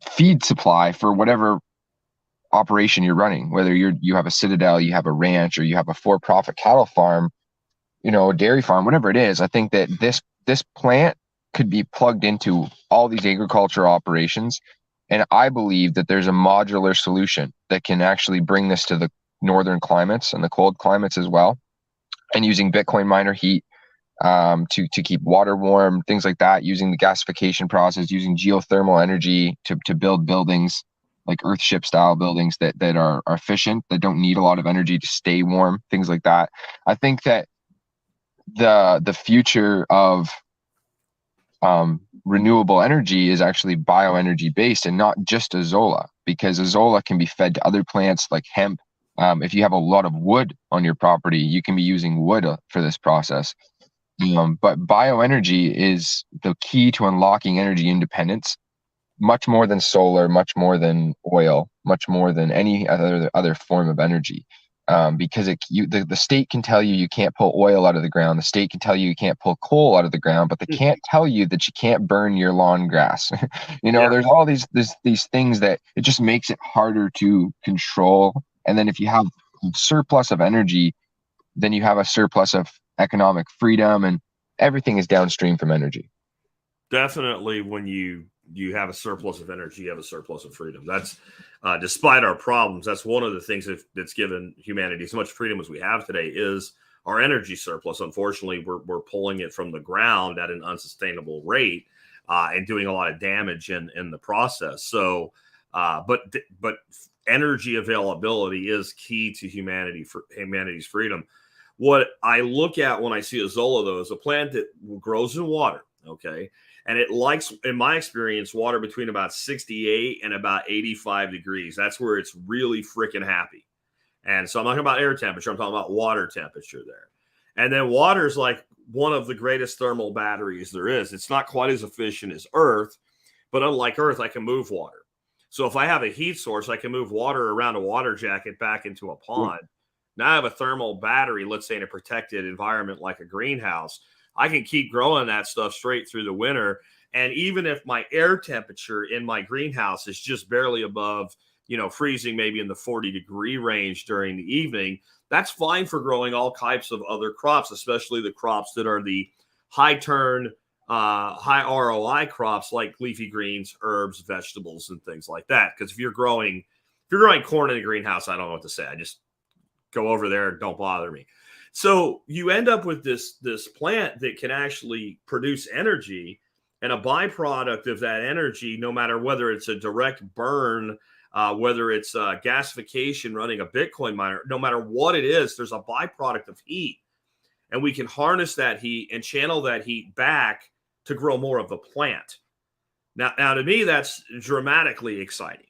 feed supply for whatever operation you're running, whether you have a citadel, you have a ranch, or you have a for-profit cattle farm, a dairy farm, whatever it is. I think that this plant could be plugged into all these agriculture operations. And I believe that there's a modular solution that can actually bring this to the northern climates and the cold climates as well. And using Bitcoin miner heat to keep water warm, things like that, using the gasification process, using geothermal energy to build buildings like Earthship style buildings that are efficient, that don't need a lot of energy to stay warm, things like that. I think that the future of renewable energy is actually bioenergy based, and not just Azolla, because Azolla can be fed to other plants like hemp. If you have a lot of wood on your property, you can be using wood for this process. But bioenergy is the key to unlocking energy independence. much more than solar, much more than oil, much more than any other form of energy. Because the state can tell you can't pull oil out of the ground. The state can tell you can't pull coal out of the ground, but they can't tell you that you can't burn your lawn grass. There's all these things that it just makes it harder to control. And then if you have surplus of energy, then you have a surplus of economic freedom, and everything is downstream from energy. Definitely, when you have a surplus of energy, you have a surplus of freedom. That's despite our problems, that's one of the things that's given humanity as much freedom as we have today is our energy surplus. Unfortunately, we're pulling it from the ground at an unsustainable rate and doing a lot of damage in the process. So, but energy availability is key to humanity's freedom. What I look at when I see Azolla, though, is a plant that grows in water. Okay. And it likes, in my experience, water between about 68 and about 85 degrees. That's where it's really freaking happy. And so I'm not talking about air temperature. I'm talking about water temperature there. And then water is like one of the greatest thermal batteries there is. It's not quite as efficient as Earth, but unlike Earth, I can move water. So if I have a heat source, I can move water around a water jacket back into a pond. Now I have a thermal battery, let's say in a protected environment like a greenhouse. I can keep growing that stuff straight through the winter. And even if my air temperature in my greenhouse is just barely above, freezing, maybe in the 40-degree range during the evening, that's fine for growing all types of other crops, especially the crops that are the high turn, high ROI crops like leafy greens, herbs, vegetables, and things like that. Because if you're growing corn in a greenhouse, I don't know what to say. I just go over there and don't bother me. So you end up with this plant that can actually produce energy, and a byproduct of that energy, no matter whether it's a direct burn, whether it's gasification running a Bitcoin miner, no matter what it is, there's a byproduct of heat. And we can harness that heat and channel that heat back to grow more of the plant. Now to me, that's dramatically exciting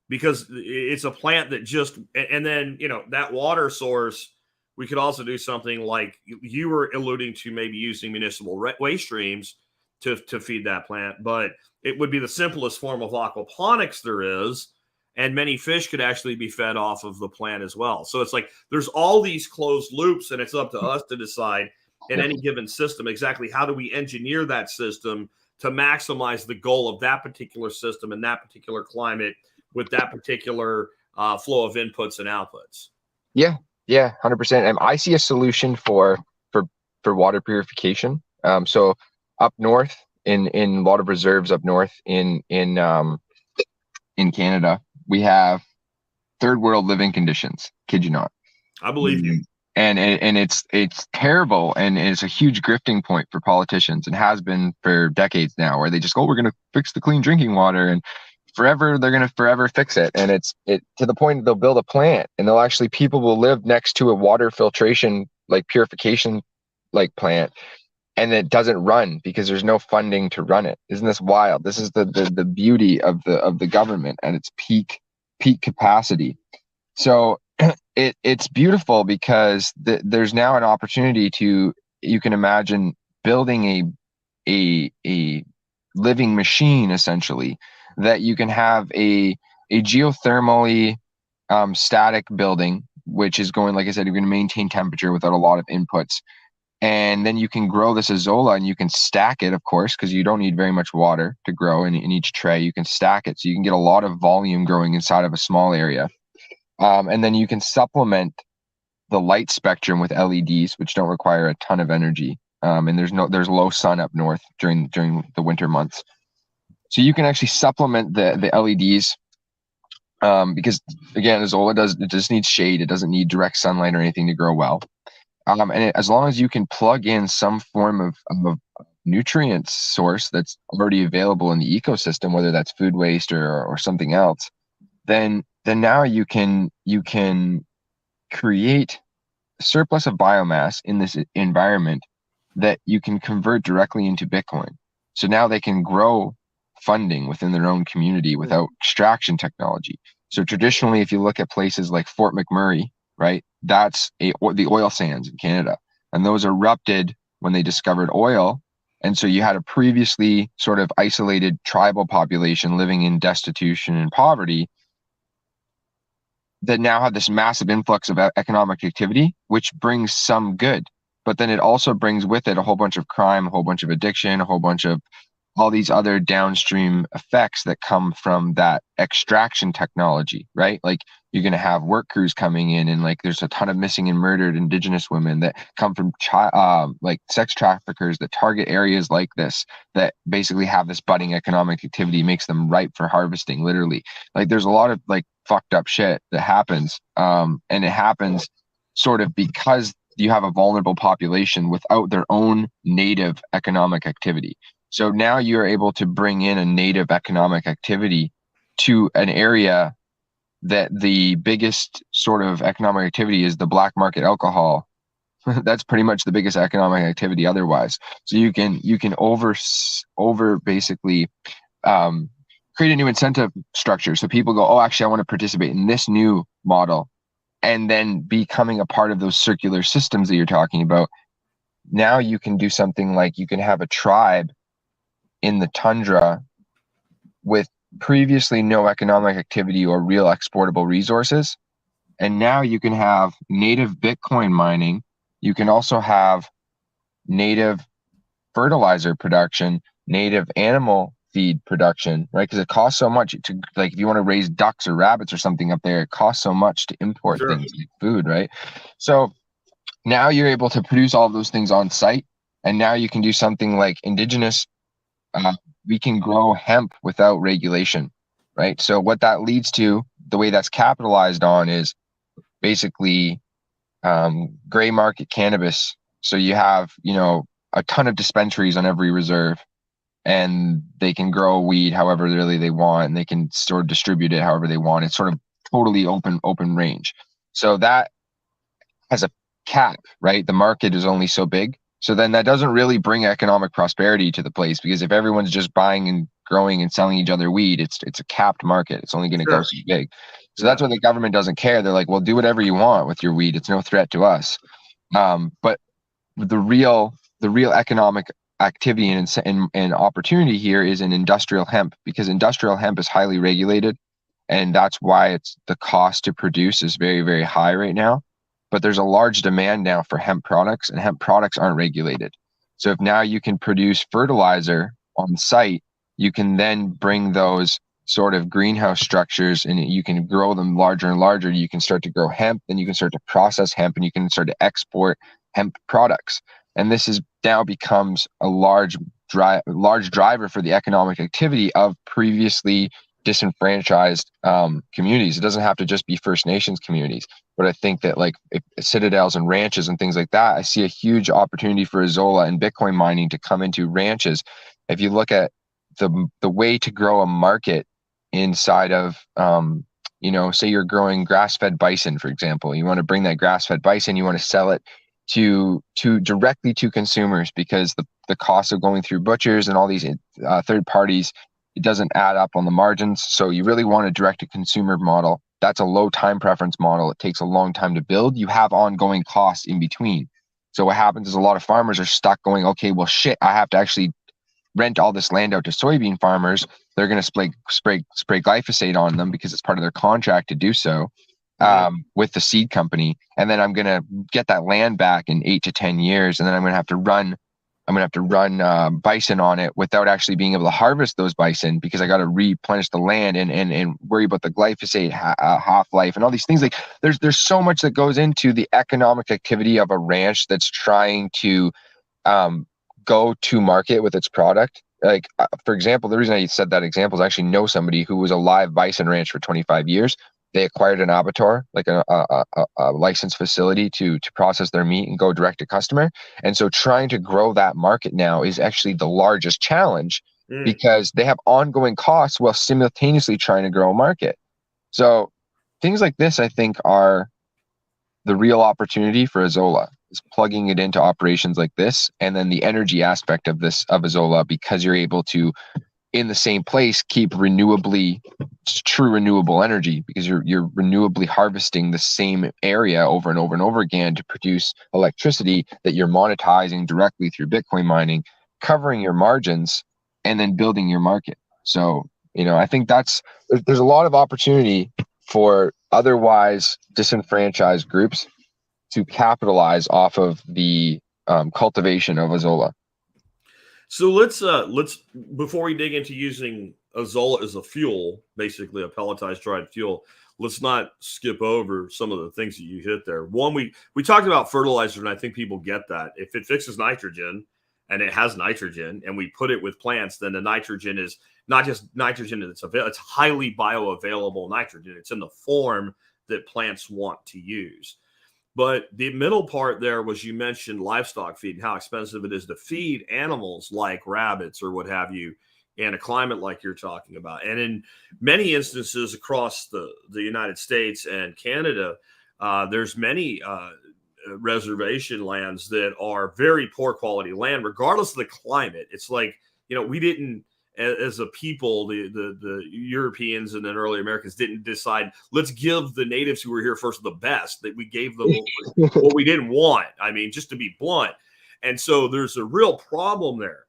because it's a plant that just, and then, that water source, we could also do something like you were alluding to, maybe using municipal waste streams to feed that plant, but it would be the simplest form of aquaponics there is. And many fish could actually be fed off of the plant as well. So it's like there's all these closed loops, and it's up to us to decide in any given system exactly how do we engineer that system to maximize the goal of that particular system and that particular climate with that particular flow of inputs and outputs. Yeah, 100%. And I see a solution for water purification. So up north in a lot of reserves up north in Canada, we have third world living conditions. Kid you not. I believe you. And it's terrible, and it's a huge grifting point for politicians, and has been for decades now, where they just go, we're going to fix the clean drinking water, and forever they're going to forever fix it. And it's to the point that they'll build a plant, and people will live next to a water filtration, like purification, like plant, and it doesn't run because there's no funding to run it. Isn't this wild? This is the beauty of the government and its peak capacity. So it's beautiful because there's now an opportunity you can imagine building a living machine, essentially, that you can have a geothermally static building, which is going, like I said, you're going to maintain temperature without a lot of inputs. And then you can grow this Azolla, and you can stack it, of course, because you don't need very much water to grow in each tray. You can stack it, so you can get a lot of volume growing inside of a small area. And then you can supplement the light spectrum with LEDs, which don't require a ton of energy. And there's low sun up north during the winter months. So you can actually supplement the LEDs because, again, Azolla it just needs shade. It doesn't need direct sunlight or anything to grow well. As long as you can plug in some form of nutrient source that's already available in the ecosystem, whether that's food waste or something else, then now you can create a surplus of biomass in this environment that you can convert directly into Bitcoin. So now they can grow funding within their own community without extraction technology. So traditionally, if you look at places like Fort McMurray, right, that's the oil sands in Canada, and those erupted when they discovered oil, And so you had a previously sort of isolated tribal population living in destitution and poverty that now have this massive influx of economic activity, which brings some good. But then it also brings with it a whole bunch of crime, a whole bunch of addiction, a whole bunch of all these other downstream effects that come from that extraction technology, right? Like you're going to have work crews coming in, and like there's a ton of missing and murdered indigenous women that come from like sex traffickers that target areas like this, that basically have this budding economic activity, makes them ripe for harvesting, literally. Like there's a lot of like fucked up shit that happens, and it happens sort of because you have a vulnerable population without their own native economic activity. So now you're able to bring in a native economic activity to an area that the biggest sort of economic activity is the black market alcohol. That's pretty much the biggest economic activity otherwise. So you can over basically create a new incentive structure. So people go, oh, actually, I want to participate in this new model. And then becoming a part of those circular systems that you're talking about. Now you can do something like you can have a tribe in the tundra with previously no economic activity or real exportable resources. And now you can have native Bitcoin mining. You can also have native fertilizer production, native animal feed production, right? Because it costs so much to, like, if you want to raise ducks or rabbits or something up there, it costs so much to import things like food, right? So now you're able to produce all of those things on site. And now you can do something like indigenous. We can grow hemp without regulation, right? So what that leads to, the way that's capitalized on, is basically gray market cannabis. So you have, a ton of dispensaries on every reserve, and they can grow weed however really they want, and they can sort of distribute it however they want. It's sort of totally open range. So that has a cap, right? The market is only so big. So then that doesn't really bring economic prosperity to the place, because if everyone's just buying and growing and selling each other weed, it's a capped market. It's only going to go so big. So that's why the government doesn't care. They're like, well, do whatever you want with your weed. It's no threat to us. But the real economic activity and opportunity here is in industrial hemp, because industrial hemp is highly regulated, and that's why the cost to produce is very, very high right now. But there's a large demand now for hemp products, and hemp products aren't regulated. So if now you can produce fertilizer on site, you can then bring those sort of greenhouse structures and you can grow them larger and larger. You can start to grow hemp, then you can start to process hemp, and you can start to export hemp products. And this is now becomes a large driver for the economic activity of previously disenfranchised communities. It doesn't have to just be First Nations communities, but I think that like citadels and ranches and things like that, I see a huge opportunity for Azolla and Bitcoin mining to come into ranches. If you look at the way to grow a market inside of, say you're growing grass-fed bison, for example, you want to bring that grass-fed bison, you want to sell it to directly to consumers, because the cost of going through butchers and all these third parties, it doesn't add up on the margins. So you really want a direct to consumer model. That's a low time preference model. It takes a long time to build. You have ongoing costs in between. So what happens is a lot of farmers are stuck going, okay, well, shit, I have to actually rent all this land out to soybean farmers. They're going to spray glyphosate on them because it's part of their contract to do so with the seed company. And then I'm going to get that land back in 8 to 10 years. And then I'm going to have to run bison on it without actually being able to harvest those bison, because I got to replenish the land and worry about the glyphosate half-life and all these things. Like there's so much that goes into the economic activity of a ranch that's trying to go to market with its product. Like, for example, the reason I said that example is I actually know somebody who was a live bison ranch for 25 years. They acquired an abattoir, like a licensed facility to process their meat and go direct to customer. And so trying to grow that market now is actually the largest challenge because they have ongoing costs while simultaneously trying to grow a market. So things like this, I think, are the real opportunity for Azolla, is plugging it into operations like this. And then the energy aspect of Azolla, because you're able to, in the same place, keep true renewable energy, because you're renewably harvesting the same area over and over and over again to produce electricity that you're monetizing directly through Bitcoin mining, covering your margins and then building your market. So, I think there's a lot of opportunity for otherwise disenfranchised groups to capitalize off of the cultivation of Azolla. So let's before we dig into using Azolla as a fuel, basically a pelletized dried fuel, let's not skip over some of the things that you hit there. One, we talked about fertilizer, and I think people get that. If it fixes nitrogen and it has nitrogen and we put it with plants, then the nitrogen is not just nitrogen, it's highly bioavailable nitrogen. It's in the form that plants want to use. But the middle part there was, you mentioned livestock feed and how expensive it is to feed animals like rabbits or what have you in a climate like you're talking about. And in many instances across the United States and Canada, there's many reservation lands that are very poor quality land, regardless of the climate. It's like, we didn't, as a people, the Europeans and then early Americans didn't decide, let's give the natives who were here first the best, that we gave them what we didn't want. I mean, just to be blunt. And so there's a real problem there.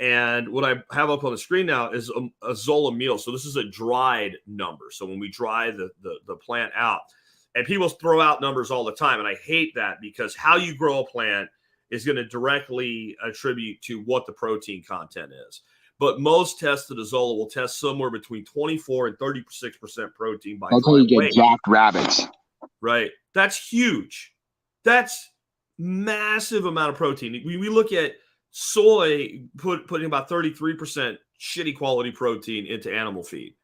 And what I have up on the screen now is a Azolla meal. So this is a dried number. So when we dry the plant out, and people throw out numbers all the time. And I hate that, because how you grow a plant is going to directly attribute to what the protein content is. But most tested Azolla will test somewhere between 24 and 36% protein by That's how you get weight. jacked rabbits. Right. That's huge. That's massive amount of protein. We look at soy putting about 33% shitty quality protein into animal feed.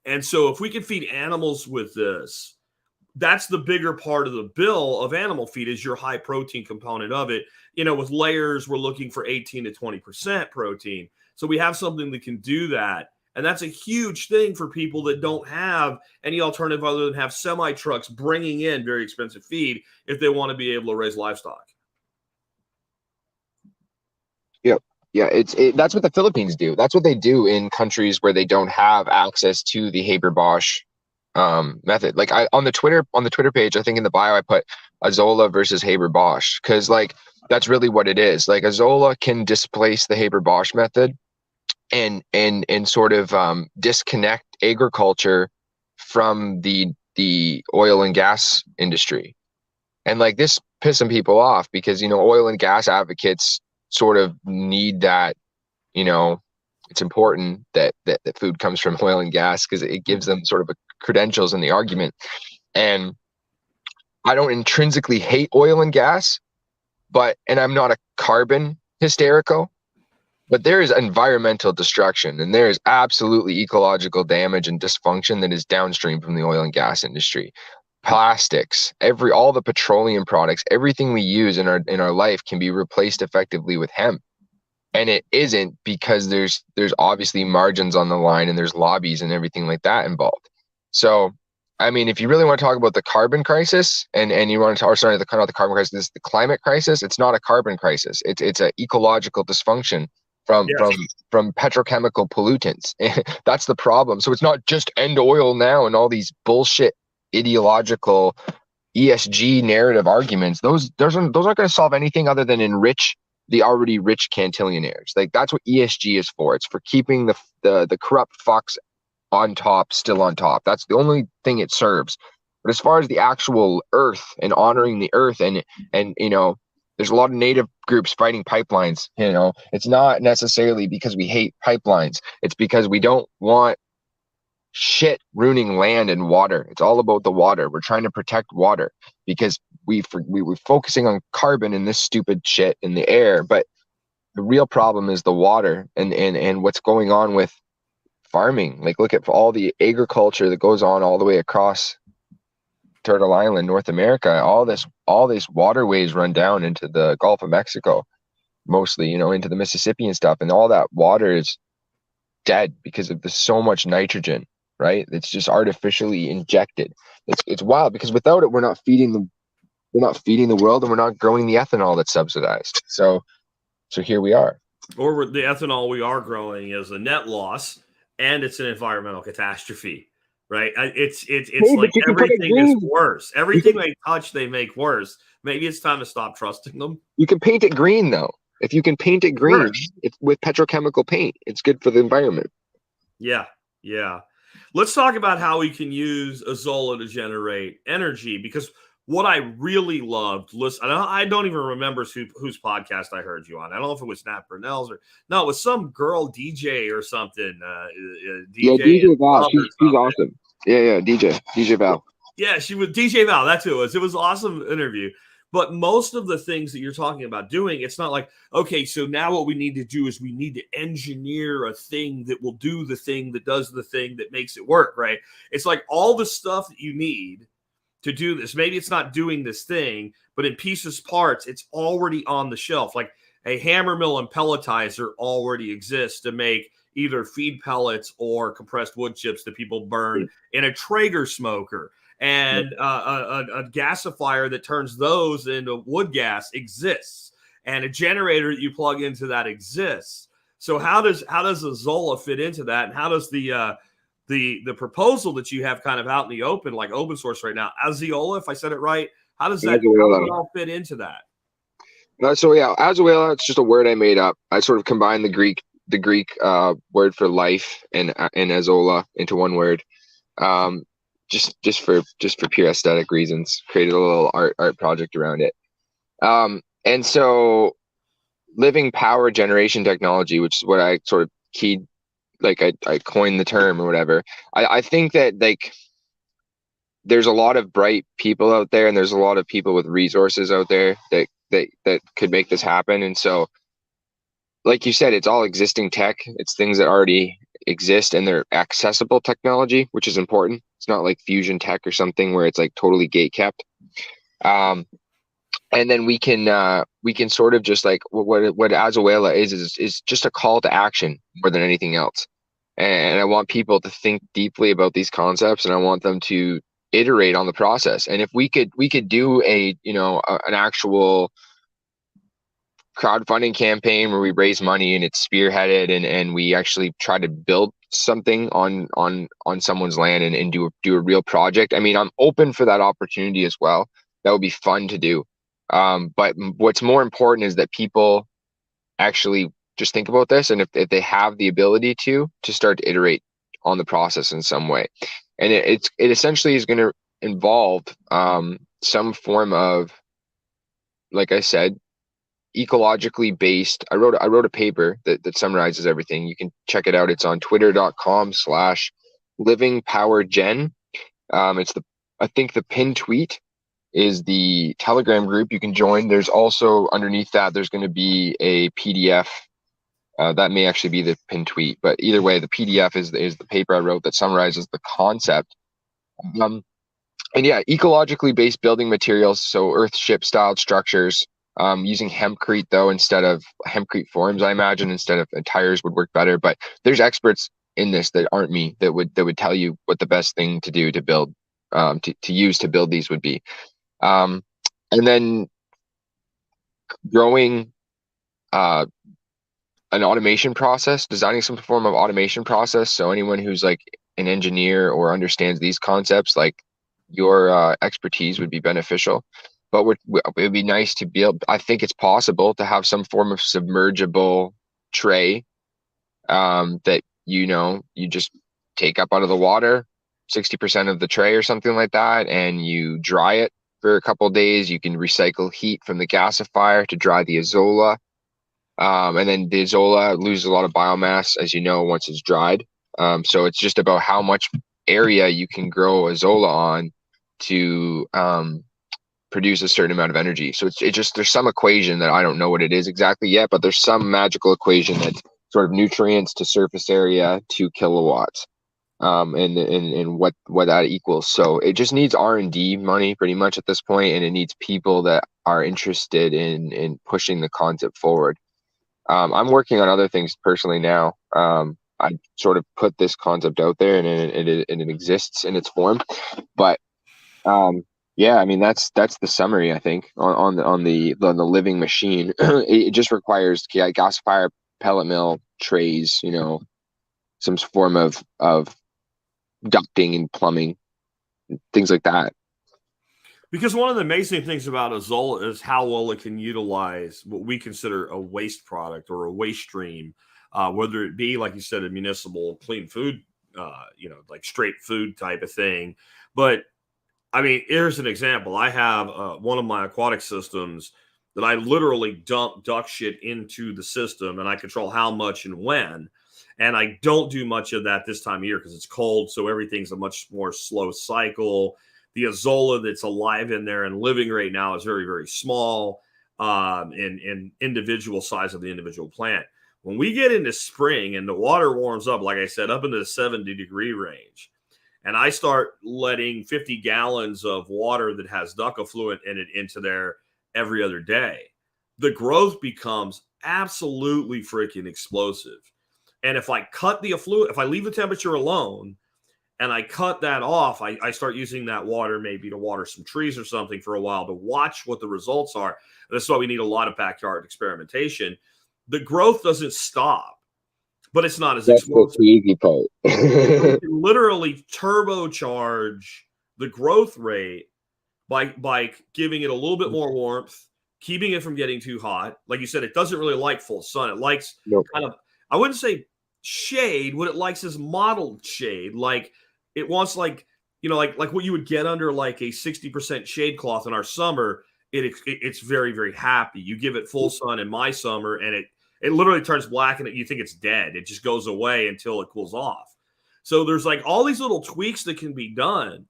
And so if we can feed animals with this, that's the bigger part of the bill of animal feed, is your high protein component of it. With layers, we're looking for 18 to 20% protein. So we have something that can do that. And that's a huge thing for people that don't have any alternative other than have semi trucks bringing in very expensive feed if they want to be able to raise livestock. Yep. Yeah, that's what the Philippines do. That's what they do in countries where they don't have access to the Haber-Bosch method. Like on the Twitter page, I think in the bio I put Azolla versus Haber-Bosch, because that's really what it is. Like Azolla can displace the Haber-Bosch method and sort of disconnect agriculture from the oil and gas industry. And this pisses some people off, because oil and gas advocates sort of need that, it's important that food comes from oil and gas, because it gives them sort of a credentials in the argument. And I don't intrinsically hate oil and gas, and I'm not a carbon hysterical, but there is environmental destruction, and there is absolutely ecological damage and dysfunction that is downstream from the oil and gas industry. Plastics, all the petroleum products, everything we use in our life can be replaced effectively with hemp. And it isn't, because there's obviously margins on the line, and there's lobbies and everything like that involved. So, I mean, if you really want to talk about the carbon crisis, and you want to talk, the carbon crisis, the climate crisis, it's not a carbon crisis. It's an ecological dysfunction from petrochemical pollutants. That's the problem. So it's not just end oil now and all these bullshit ideological ESG narrative arguments. Those aren't going to solve anything other than enrich the already rich cantillionaires. That's what ESG is for. It's for keeping the corrupt fucks on top, still on top. That's the only thing it serves. But as far as the actual earth and honoring the earth, and there's a lot of native groups fighting pipelines. It's not necessarily because we hate pipelines. It's because we don't want shit ruining land and water. It's all about the water. We're trying to protect water, because we were focusing on carbon and this stupid shit in the air. But the real problem is the water and what's going on with farming. Look at all the agriculture that goes on all the way across Turtle Island, North America. All this waterways run down into the Gulf of Mexico, mostly, into the Mississippi and stuff. And all that water is dead because of so much nitrogen, right? It's just artificially injected. It's wild, because without it, we're not feeding the world, and we're not growing the ethanol that's subsidized. So here we are. Or the ethanol we are growing is a net loss, and it's an environmental catastrophe. Right? It's like everything is worse. Everything they touch, they make worse. Maybe it's time to stop trusting them. You can paint it green, though. If you can paint it green, Sure. it's with petrochemical paint, it's good for the environment. Yeah, yeah. Let's talk about how we can use Azolla to generate energy, because what I really loved, listen, I don't even remember whose podcast I heard you on. I don't know if it was Nat Brunell's or no, it was some girl DJ or something, Yeah, DJ DJ and Val, Bob or she's something. awesome. Yeah, DJ Val. Yeah, she was DJ Val. That's who it was. It was an awesome interview. But most of the things that you're talking about doing, it's not like, okay, so now what we need to do is we need to engineer a thing that will do the thing that does the thing that makes it work, right? It's like all the stuff that you need to do this. Maybe it's not doing this thing, but in pieces, parts, it's already on the shelf. Like a hammer mill and pelletizer already exists to make either feed pellets or compressed wood chips that people burn in a Traeger smoker. And a gasifier that turns those into wood gas exists, and a generator that you plug into that exists. So how does Azolla fit into that, and how does the proposal that you have kind of out in the open, like open source right now, Azolla, if I said it right, how does it all fit into that? So yeah, Azolla, it's just a word I made up. I sort of combined the Greek word for life and Azolla into one word. Just for pure aesthetic reasons, created a little art project around it. And so living power generation technology, which is what I sort of keyed, like I coined the term or whatever. I think that like there's a lot of bright people out there, and there's a lot of people with resources out there that could make this happen. And so, like you said, it's all existing tech. It's things that already exist, and they're accessible technology, which is important. It's not like fusion tech or something where it's like totally gate kept. And then we can sort of just like what Azolla is just a call to action more than anything else. And I want people to think deeply about these concepts, and I want them to iterate on the process. And if we could do an actual crowdfunding campaign where we raise money and it's spearheaded, and we actually try to build something on someone's land and do a real project. I mean, I'm open for that opportunity as well. That would be fun to do. But what's more important is that people actually just think about this, and if they have the ability to start to iterate on the process in some way. And it essentially is going to involve some form of, like I said, ecologically based. I wrote a paper that summarizes everything. You can check it out. It's on twitter.com/livingpowergen. I think the pin tweet is the Telegram group you can join. There's also underneath that, there's going to be a PDF. That may actually be the pin tweet, but either way, the PDF is the paper I wrote that summarizes the concept. And yeah, ecologically based building materials, so earthship styled structures, using hempcrete though instead of hempcrete forms. I imagine instead of tires would work better, but there's experts in this that aren't me that would tell you what the best thing to do to build, to use to build these would be. And then growing an automation process, designing some form of automation process. So anyone who's like an engineer or understands these concepts, like your expertise would be beneficial. But it would be nice to be able, I think it's possible to have some form of submergible tray that, you just take up out of the water, 60% of the tray or something like that, and you dry it for a couple of days. You can recycle heat from the gasifier to dry the Azolla. And then the Azolla loses a lot of biomass, as you know, once it's dried. So it's just about how much area you can grow Azolla on to produce a certain amount of energy. So it just, there's some equation that I don't know what it is exactly yet, but there's some magical equation that's sort of nutrients to surface area to kilowatts, and what that equals. So it just needs R&D money pretty much at this point, and it needs people that are interested in pushing the concept forward. I'm working on other things personally now. I sort of put this concept out there, and it exists in its form. But yeah, I mean that's the summary, I think, on the living machine. It just requires gasifier, pellet mill, trays, some form of ducting and plumbing, things like that. Because one of the amazing things about Azolla is how well it can utilize what we consider a waste product or a waste stream, whether it be, like you said, a municipal clean food, like straight food type of thing. But I mean, here's an example. I have one of my aquatic systems that I literally dump duck shit into the system, and I control how much and when. And I don't do much of that this time of year because it's cold, so everything's a much more slow cycle. The Azolla that's alive in there and living right now is very, very small in individual size of the individual plant. When we get into spring and the water warms up, like I said, up into the 70-degree range, and I start letting 50 gallons of water that has duck effluent in it into there every other day, the growth becomes absolutely freaking explosive. And if I cut the effluent, if I leave the temperature alone and I cut that off, I start using that water maybe to water some trees or something for a while to watch what the results are. That's why we need a lot of backyard experimentation. The growth doesn't stop, but it's not as explosive. That's the easy part. You can literally turbocharge the growth rate by giving it a little bit more warmth, keeping it from getting too hot. Like you said, it doesn't really like full sun. It likes kind of, I wouldn't say shade. What it likes is mottled shade. Like it wants like what you would get under like a 60% shade cloth in our summer. It's very, very happy. You give it full sun in my summer and it literally turns black and you think it's dead. It just goes away until it cools off. So there's like all these little tweaks that can be done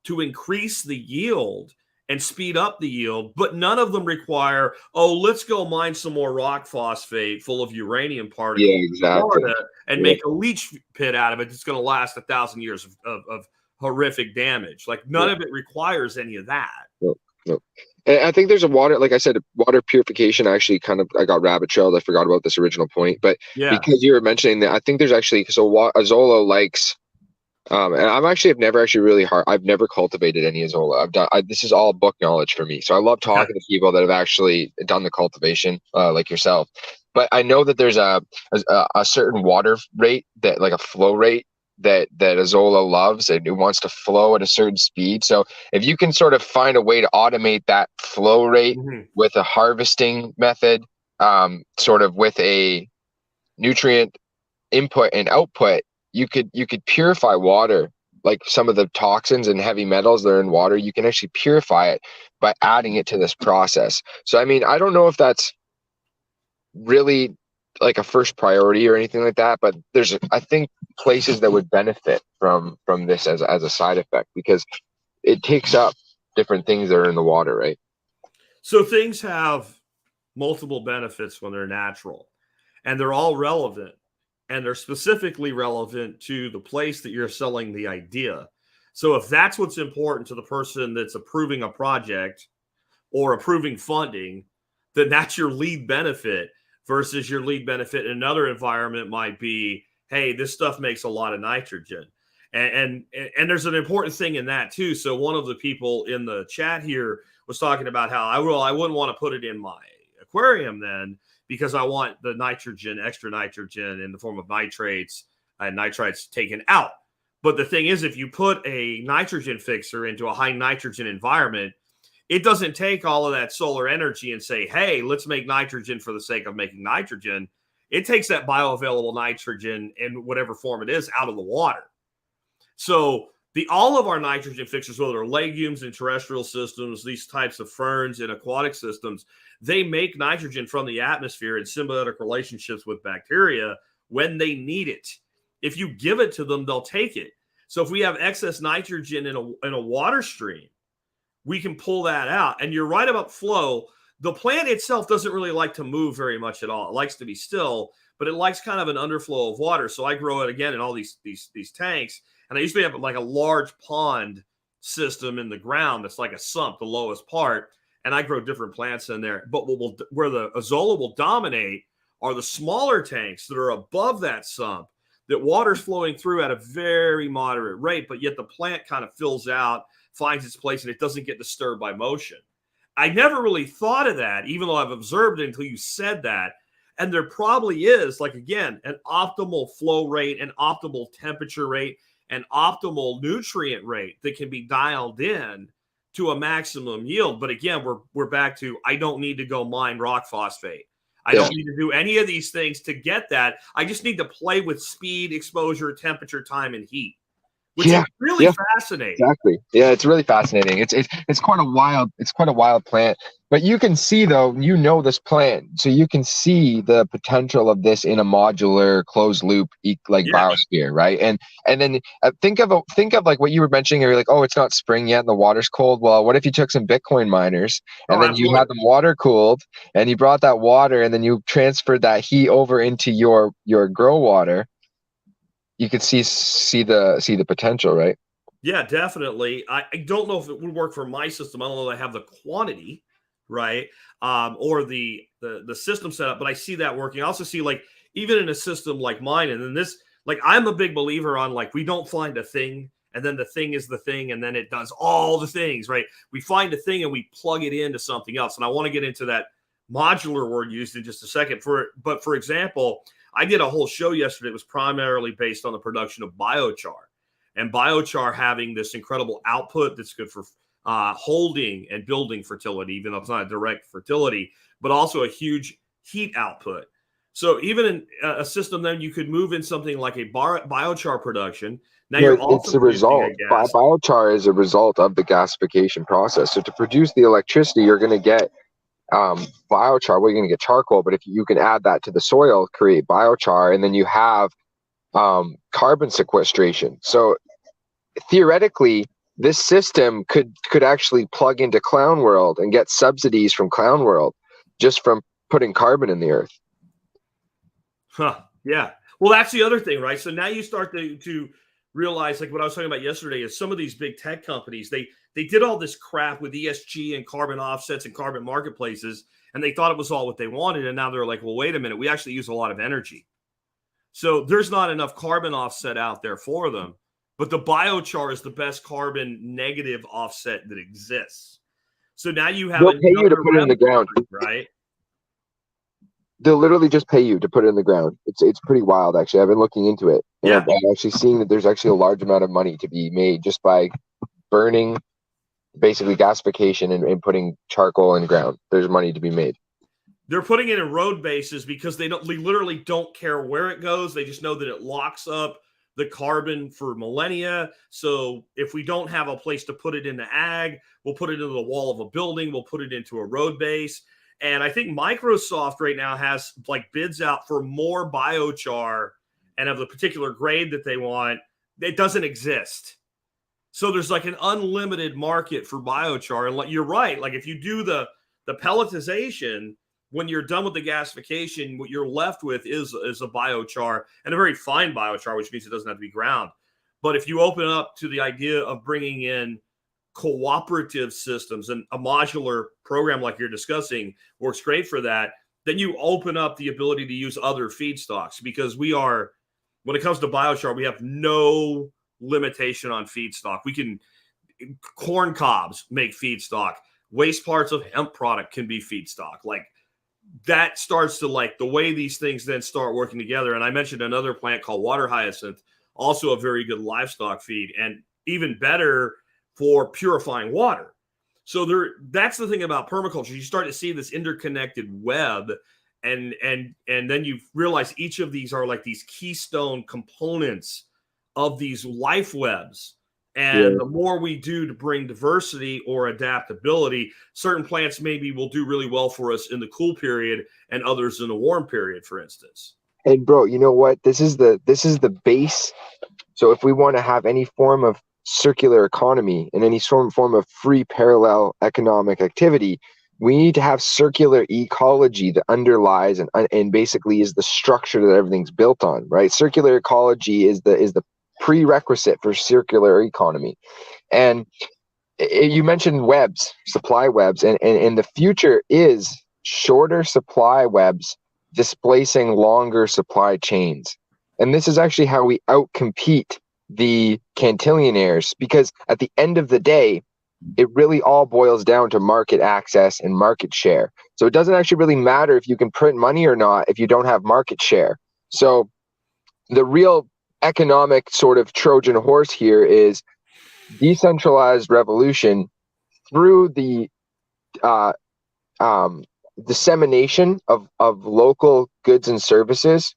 to increase the yield and speed up the yield, but none of them require, let's go mine some more rock phosphate full of uranium particles and make a leach pit out of it that's going to last 1,000 years of horrific damage. Like none of it requires any of that. No. And I think there's a water, like I said, water purification. Actually, I got rabbit trailed. I forgot about this original point, but because you were mentioning that, I think there's actually Azolla likes. And I've never cultivated any Azolla. This is all book knowledge for me. So I love talking to people that have actually done the cultivation, like yourself. But I know that there's a certain water rate that, like a flow rate that Azolla loves, and it wants to flow at a certain speed. So if you can sort of find a way to automate that flow rate with a harvesting method, sort of with a nutrient input and output, you could purify water. Like some of the toxins and heavy metals that are in water, you can actually purify it by adding it to this process. So I mean, I don't know if that's really like a first priority or anything like that, but there's I think places that would benefit from this as a side effect, because it takes up different things that are in the water, right? So things have multiple benefits when they're natural, and they're all relevant. And they're specifically relevant to the place that you're selling the idea. So if that's what's important to the person that's approving a project or approving funding, then that's your lead benefit, versus your lead benefit in another environment might be, hey, this stuff makes a lot of nitrogen. And there's an important thing in that too. So one of the people in the chat here was talking about how I wouldn't want to put it in my aquarium then, because I want the extra nitrogen in the form of nitrates and nitrites taken out. But the thing is, if you put a nitrogen fixer into a high nitrogen environment, it doesn't take all of that solar energy and say, hey, let's make nitrogen for the sake of making nitrogen. It takes that bioavailable nitrogen in whatever form it is out of the water. So all of our nitrogen fixers, whether they're legumes in terrestrial systems, these types of ferns in aquatic systems, they make nitrogen from the atmosphere in symbiotic relationships with bacteria when they need it. If you give it to them, they'll take it. So if we have excess nitrogen in a water stream, we can pull that out. And you're right about flow. The plant itself doesn't really like to move very much at all. It likes to be still, but it likes kind of an underflow of water. So I grow it again in all these tanks. And I usually have like a large pond system in the ground that's like a sump, the lowest part. And I grow different plants in there. But where the Azolla will dominate are the smaller tanks that are above that sump, that water's flowing through at a very moderate rate, but yet the plant kind of fills out, finds its place, and it doesn't get disturbed by motion. I never really thought of that, even though I've observed it until you said that. And there probably is, like, again, an optimal flow rate, an optimal temperature rate, an optimal nutrient rate that can be dialed in to a maximum yield. But again, we're back to, I don't need to go mine rock phosphate. I don't need to do any of these things to get that. I just need to play with speed, exposure, temperature, time, and heat, which is really fascinating. Exactly. Yeah, it's really fascinating. It's quite a wild plant. But you can see, though, this plant, so you can see the potential of this in a modular closed loop biosphere, right? And then think of like what you were mentioning. You're like, oh, it's not spring yet and the water's cold. Well, what if you took some Bitcoin miners and then you had them water cooled, and you brought that water and then you transferred that heat over into your grow water? You could see the potential, right? Yeah, definitely. I don't know if it would work for my system. I don't know if I have the quantity, right? Or the system setup, but I see that working. I also see, like, even in a system like mine, and then this, like, I'm a big believer on, like, we don't find a thing and then the thing is the thing and then it does all the things, right? We find a thing and we plug it into something else. And I want to get into that modular word used in just a second. But for example, I did a whole show yesterday. It was primarily based on the production of biochar. And biochar having this incredible output that's good for holding and building fertility, even though it's not a direct fertility, but also a huge heat output. So even in a system, then you could move in something like a biochar production. Now it's a result. Biochar is a result of the gasification process. So to produce the electricity, you're going to get biochar. Well, you're going to get charcoal, but if you can add that to the soil, create biochar, and then you have carbon sequestration. So theoretically, this system could actually plug into Clown World and get subsidies from Clown World just from putting carbon in the earth. Yeah. Well, that's the other thing, right? So now you start to realize, like what I was talking about yesterday, is some of these big tech companies, they did all this crap with ESG and carbon offsets and carbon marketplaces, and they thought it was all what they wanted. And now they're like, well, wait a minute, we actually use a lot of energy. So there's not enough carbon offset out there for them. But the biochar is the best carbon negative offset that exists. So now you have They'll pay you to put it in the ground, right? They'll literally just pay you to put it in the ground. It's pretty wild, actually. I've been looking into it. And I'm actually seeing that there's actually a large amount of money to be made just by burning, basically gasification and putting charcoal in the ground. There's money to be made. They're putting it in road bases because they literally don't care where it goes. They just know that it locks up the carbon for millennia. So if we don't have a place to put it in the ag, we'll put it into the wall of a building. We'll put it into a road base. And I think Microsoft right now has like bids out for more biochar and of the particular grade that they want. It doesn't exist. So there's like an unlimited market for biochar. And you're right. Like if you do the pelletization, when you're done with the gasification, what you're left with is a biochar, and a very fine biochar, which means it doesn't have to be ground. But if you open up to the idea of bringing in cooperative systems, and a modular program like you're discussing works great for that, then you open up the ability to use other feedstocks, because when it comes to biochar, we have no limitation on feedstock. Corn cobs make feedstock. Waste parts of hemp product can be feedstock. Like, that starts to, like, the way these things then start working together. And I mentioned another plant called water hyacinth, also a very good livestock feed, and even better for purifying water. So that's the thing about permaculture. You start to see this interconnected web, and then you realize each of these are like these keystone components of these life webs. And the more we do to bring diversity or adaptability, certain plants maybe will do really well for us in the cool period and others in the warm period, for instance. And bro, you know what? This is the base. So if we want to have any form of circular economy and any form of free parallel economic activity, we need to have circular ecology that underlies and basically is the structure that everything's built on, right? Circular ecology is the prerequisite for circular economy. And you mentioned webs, supply webs, and the future is shorter supply webs displacing longer supply chains. And this is actually how we outcompete the cantillionaires, because at the end of the day, it really all boils down to market access and market share. So it doesn't actually really matter if you can print money or not if you don't have market share. So the real economic sort of Trojan horse here is decentralized revolution through the dissemination of local goods and services,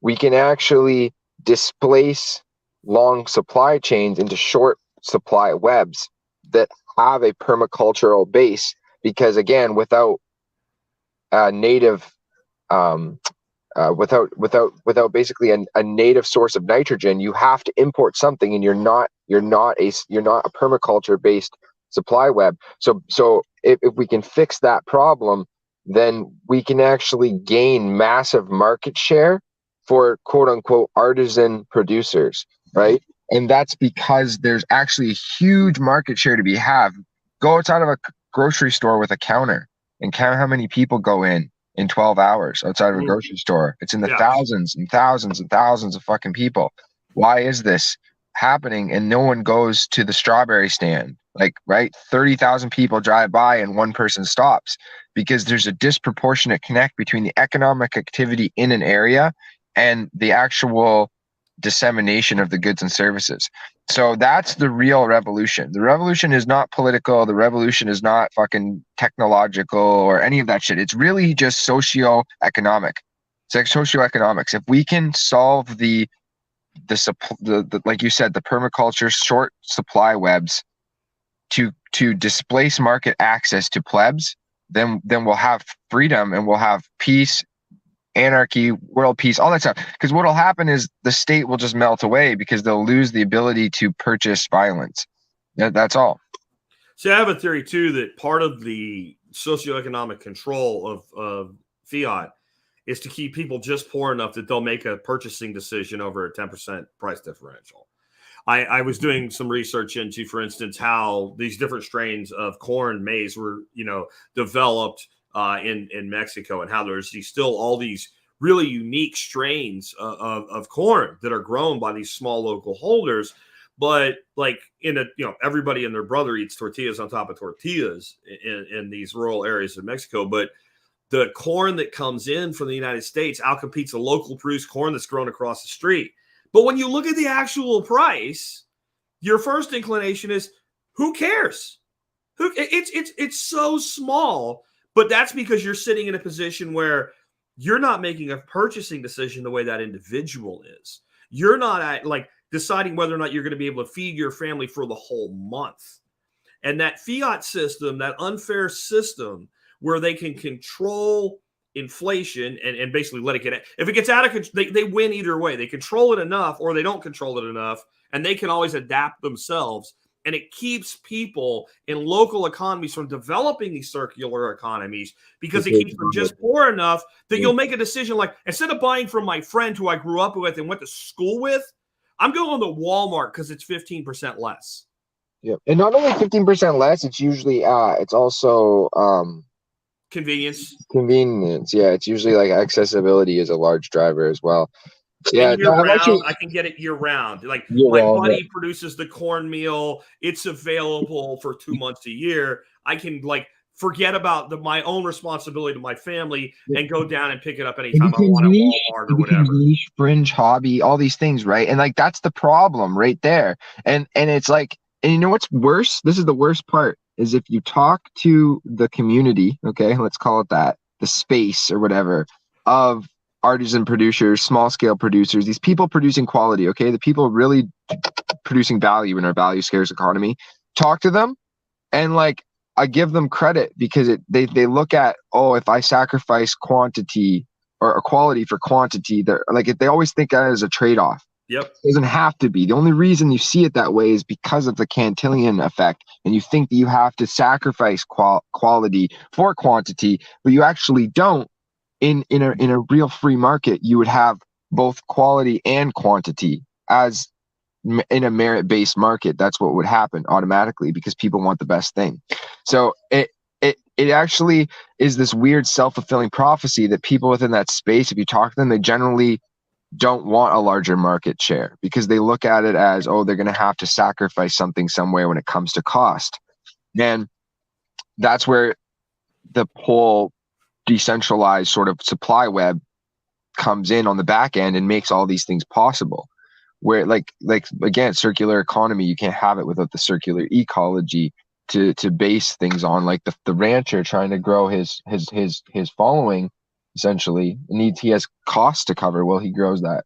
we can actually displace long supply chains into short supply webs that have a permacultural base. Because again, without native without basically a native source of nitrogen, you have to import something, and you're not a permaculture based supply web. So if we can fix that problem, then we can actually gain massive market share for quote unquote artisan producers, right? And that's because there's actually a huge market share to be had. Go outside of a grocery store with a counter and count how many people go in 12 hours outside of a grocery store. It's in the thousands and thousands and thousands of fucking people. Why is this happening? And no one goes to the strawberry stand, like, right? 30,000 people drive by and one person stops, because there's a disproportionate connect between the economic activity in an area and the actual dissemination of the goods and services. So that's the real revolution. The revolution is not political. The revolution is not fucking technological or any of that shit. It's really just socioeconomic. It's like socioeconomics. If we can solve the like you said, the permaculture short supply webs to displace market access to plebs, then we'll have freedom and we'll have peace, anarchy, world peace, all that stuff. Because what'll happen is the state will just melt away because they'll lose the ability to purchase violence. That's all. See, I have a theory too that part of the socioeconomic control of fiat is to keep people just poor enough that they'll make a purchasing decision over a 10% price differential. I was doing some research into, for instance, how these different strains of corn, maize were, developed in Mexico, and how there's still all these really unique strains of corn that are grown by these small local holders. But like everybody and their brother eats tortillas on top of tortillas in these rural areas of Mexico. But the corn that comes in from the United States outcompetes the local produced corn that's grown across the street. But when you look at the actual price, your first inclination is, who cares? It's so small. But that's because you're sitting in a position where you're not making a purchasing decision the way that individual is. You're not deciding whether or not you're going to be able to feed your family for the whole month. And that fiat system, that unfair system where they can control inflation and basically let it get, if it gets out of control, they win either way. They control it enough or they don't control it enough, and they can always adapt themselves. And it keeps people in local economies from developing these circular economies, because it keeps them just poor enough that you'll make a decision like, instead of buying from my friend who I grew up with and went to school with, I'm going to Walmart because it's 15% less. Yeah, and not only 15% less, it's usually it's also convenience. Yeah, it's usually like accessibility is a large driver as well. Yeah, I can get it year round. Like my buddy produces the cornmeal. It's available for 2 months a year. I can forget about my own responsibility to my family and go down and pick it up anytime I want at Walmart or whatever. Niche, fringe, hobby, all these things, right? And that's the problem right there. And it's like, and you know what's worse? This is the worst part, is if you talk to the community, okay, let's call it that, the space or whatever, of artisan producers, small scale producers, these people producing quality, okay, the people really producing value in our value scarce economy, talk to them, and I give them credit, because they look at, if I sacrifice quantity or quality for quantity, they always think that as a trade-off. Yep. It doesn't have to be. The only reason you see it that way is because of the Cantillon effect, and you think that you have to sacrifice quality for quantity, but you actually don't. In a real free market, you would have both quality and quantity. As in a merit-based market, that's what would happen automatically, because people want the best thing. So it actually is this weird self-fulfilling prophecy that people within that space, if you talk to them, they generally don't want a larger market share, because they look at it as, they're going to have to sacrifice something somewhere when it comes to cost. And that's where the whole decentralized sort of supply web comes in on the back end and makes all these things possible. Where again, circular economy, you can't have it without the circular ecology to base things on, like the rancher trying to grow his following, essentially he has costs to cover while he grows that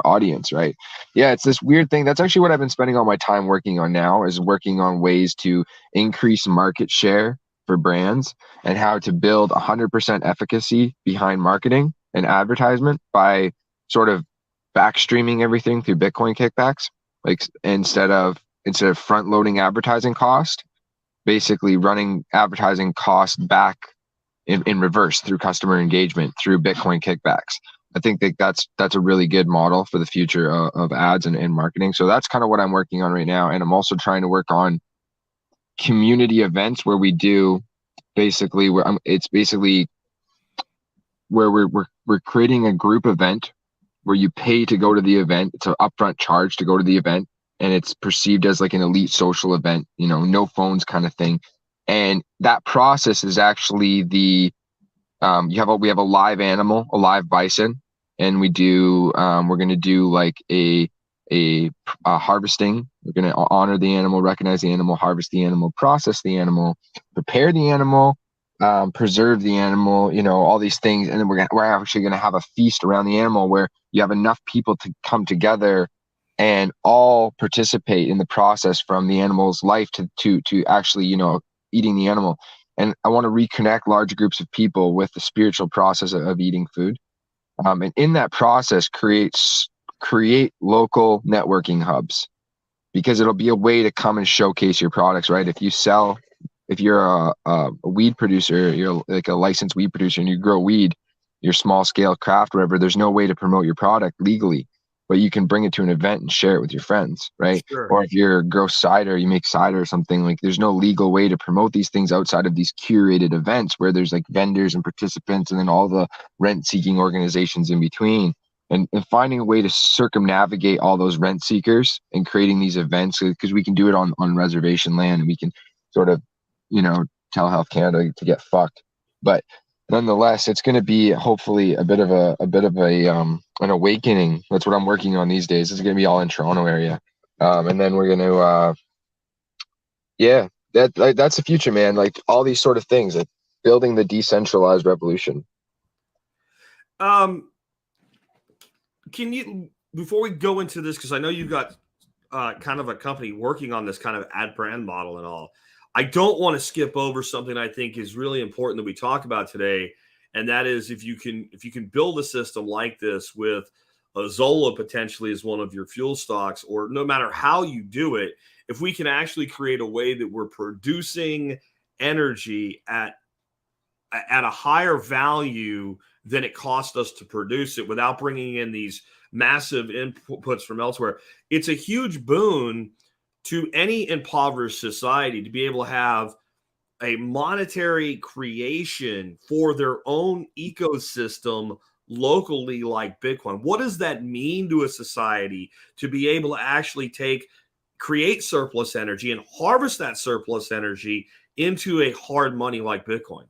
audience, right? Yeah, it's this weird thing. That's actually what I've been spending all my time working on now, is working on ways to increase market share for brands, and how to build 100% efficacy behind marketing and advertisement by sort of backstreaming everything through Bitcoin kickbacks. Like, instead of front loading advertising cost, basically running advertising costs back in reverse through customer engagement through Bitcoin kickbacks. I think that that's a really good model for the future of ads and marketing. So that's kind of what I'm working on right now. And I'm also trying to work on community events where we do basically where we're creating a group event where you pay to go to the event. It's an upfront charge to go to the event, and it's perceived as like an elite social event, no phones kind of thing. And that process is actually we have a live animal, a live bison, and we're going to do like a harvesting. We're going to honor the animal, recognize the animal, harvest the animal, process the animal, prepare the animal, preserve the animal, all these things. And then we're actually going to have a feast around the animal where you have enough people to come together and all participate in the process, from the animal's life to actually, eating the animal. And I want to reconnect large groups of people with the spiritual process of eating food. And in that process, create local networking hubs, because it'll be a way to come and showcase your products, right? If you're a weed producer, you're like a licensed weed producer, and you grow weed, your small scale craft, whatever, there's no way to promote your product legally, but you can bring it to an event and share it with your friends, right? Sure. Or if you're grow cider, you make cider or something, like there's no legal way to promote these things outside of these curated events where there's like vendors and participants and then all the rent seeking organizations in between. And finding a way to circumnavigate all those rent seekers and creating these events, because we can do it on reservation land, and we can sort of, tell Health Canada to get fucked. But nonetheless, it's going to be hopefully a bit of an awakening. That's what I'm working on these days. It's going to be all in Toronto area, and then we're going to, that's the future, man. Like all these sort of things, like building the decentralized revolution. Can you, before we go into this, because I know you've got kind of a company working on this kind of ad brand model and all, I don't want to skip over something I think is really important that we talk about today, and that is if you can build a system like this with Azolla potentially as one of your fuel stocks, or no matter how you do it, if we can actually create a way that we're producing energy at a higher value than it cost us to produce it without bringing in these massive inputs from elsewhere, it's a huge boon to any impoverished society to be able to have a monetary creation for their own ecosystem locally, like Bitcoin. What does that mean to a society to be able to actually create surplus energy and harvest that surplus energy into a hard money like Bitcoin?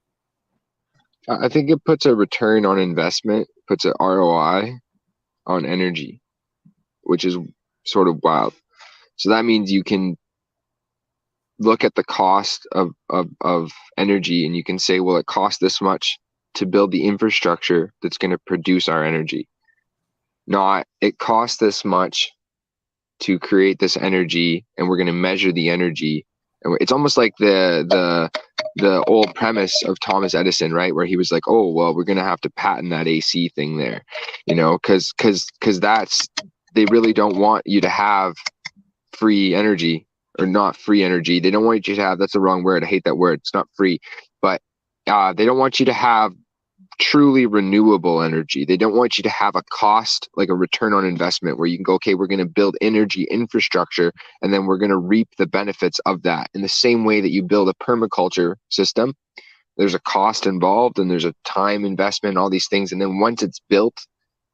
I think it puts a return on investment, puts an ROI on energy, which is sort of wild. So that means you can look at the cost of energy, and you can say, well, it costs this much to build the infrastructure that's going to produce our energy. Not, it costs this much to create this energy, and we're going to measure the energy. And it's almost like the old premise of Thomas Edison, right? Where he was like, oh, well, we're going to have to patent that AC thing there, because they really don't want you to have free energy, or not free energy. They don't want you to have, that's the wrong word. I hate that word. It's not free, but they don't want you to have truly renewable energy. They don't want you to have a cost, like a return on investment, where you can go, okay, we're going to build energy infrastructure, and then we're going to reap the benefits of that. In the same way that you build a permaculture system, there's a cost involved, and there's a time investment, all these things. And then once it's built,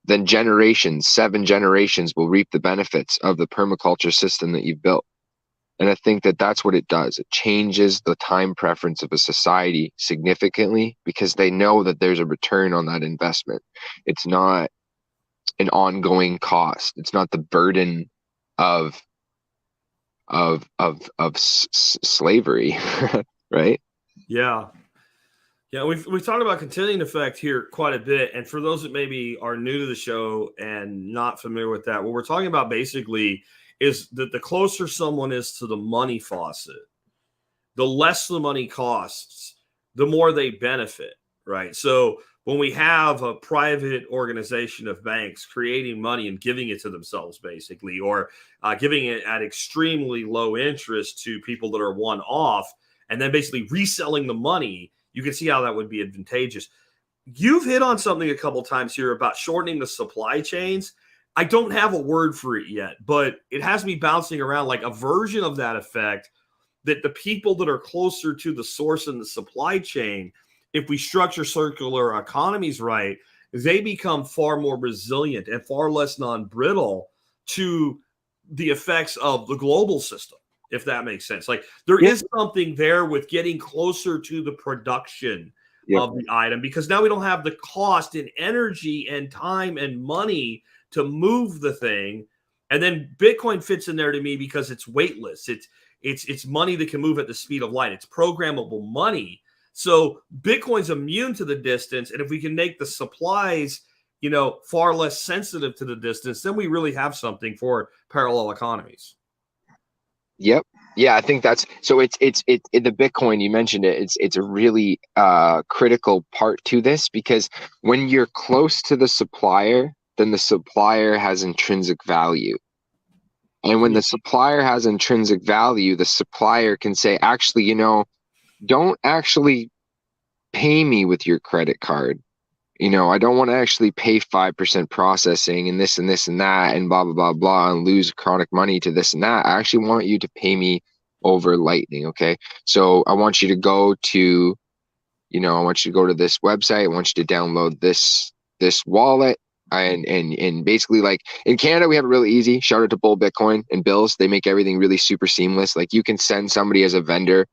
then 7 generations will reap the benefits of the permaculture system that you've built. And I think that that's what it does. It changes the time preference of a society significantly, because they know that there's a return on that investment. It's not an ongoing cost. It's not the burden of slavery, right? Yeah. Yeah, we've talked about continuing effect here quite a bit. And for those that maybe are new to the show and not familiar with that, what we're talking about basically is that the closer someone is to the money faucet, the less the money costs, the more they benefit, right? So when we have a private organization of banks creating money and giving it to themselves, basically, or giving it at extremely low interest to people that are one off, and then basically reselling the money, you can see how that would be advantageous. You've hit on something a couple times here about shortening the supply chains. I don't have a word for it yet, but it has me bouncing around like a version of that effect, that the people that are closer to the source in the supply chain, if we structure circular economies right, they become far more resilient and far less non-brittle to the effects of the global system, if that makes sense. Like there Yep. is something there with getting closer to the production Yep. of the item, because now we don't have the cost in energy and time and money to move the thing. And then Bitcoin fits in there to me because it's weightless. It's money that can move at the speed of light. It's programmable money. So Bitcoin's immune to the distance. And if we can make the supplies, far less sensitive to the distance, then we really have something for parallel economies. Yep. Yeah, I think that's so. It's the Bitcoin, you mentioned it. It's a really critical part to this, because when you're close to the supplier, then the supplier has intrinsic value. And when the supplier has intrinsic value, the supplier can say, actually, don't actually pay me with your credit card. I don't want to actually pay 5% processing and this and this and that and blah, blah, blah, blah, and lose chronic money to this and that. I actually want you to pay me over Lightning. Okay. So I want you to go to, this website. I want you to download this wallet. And basically, like in Canada, we have it really easy. Shout out to Bull Bitcoin and Bills. They make everything really super seamless. Like you can send somebody as a vendor.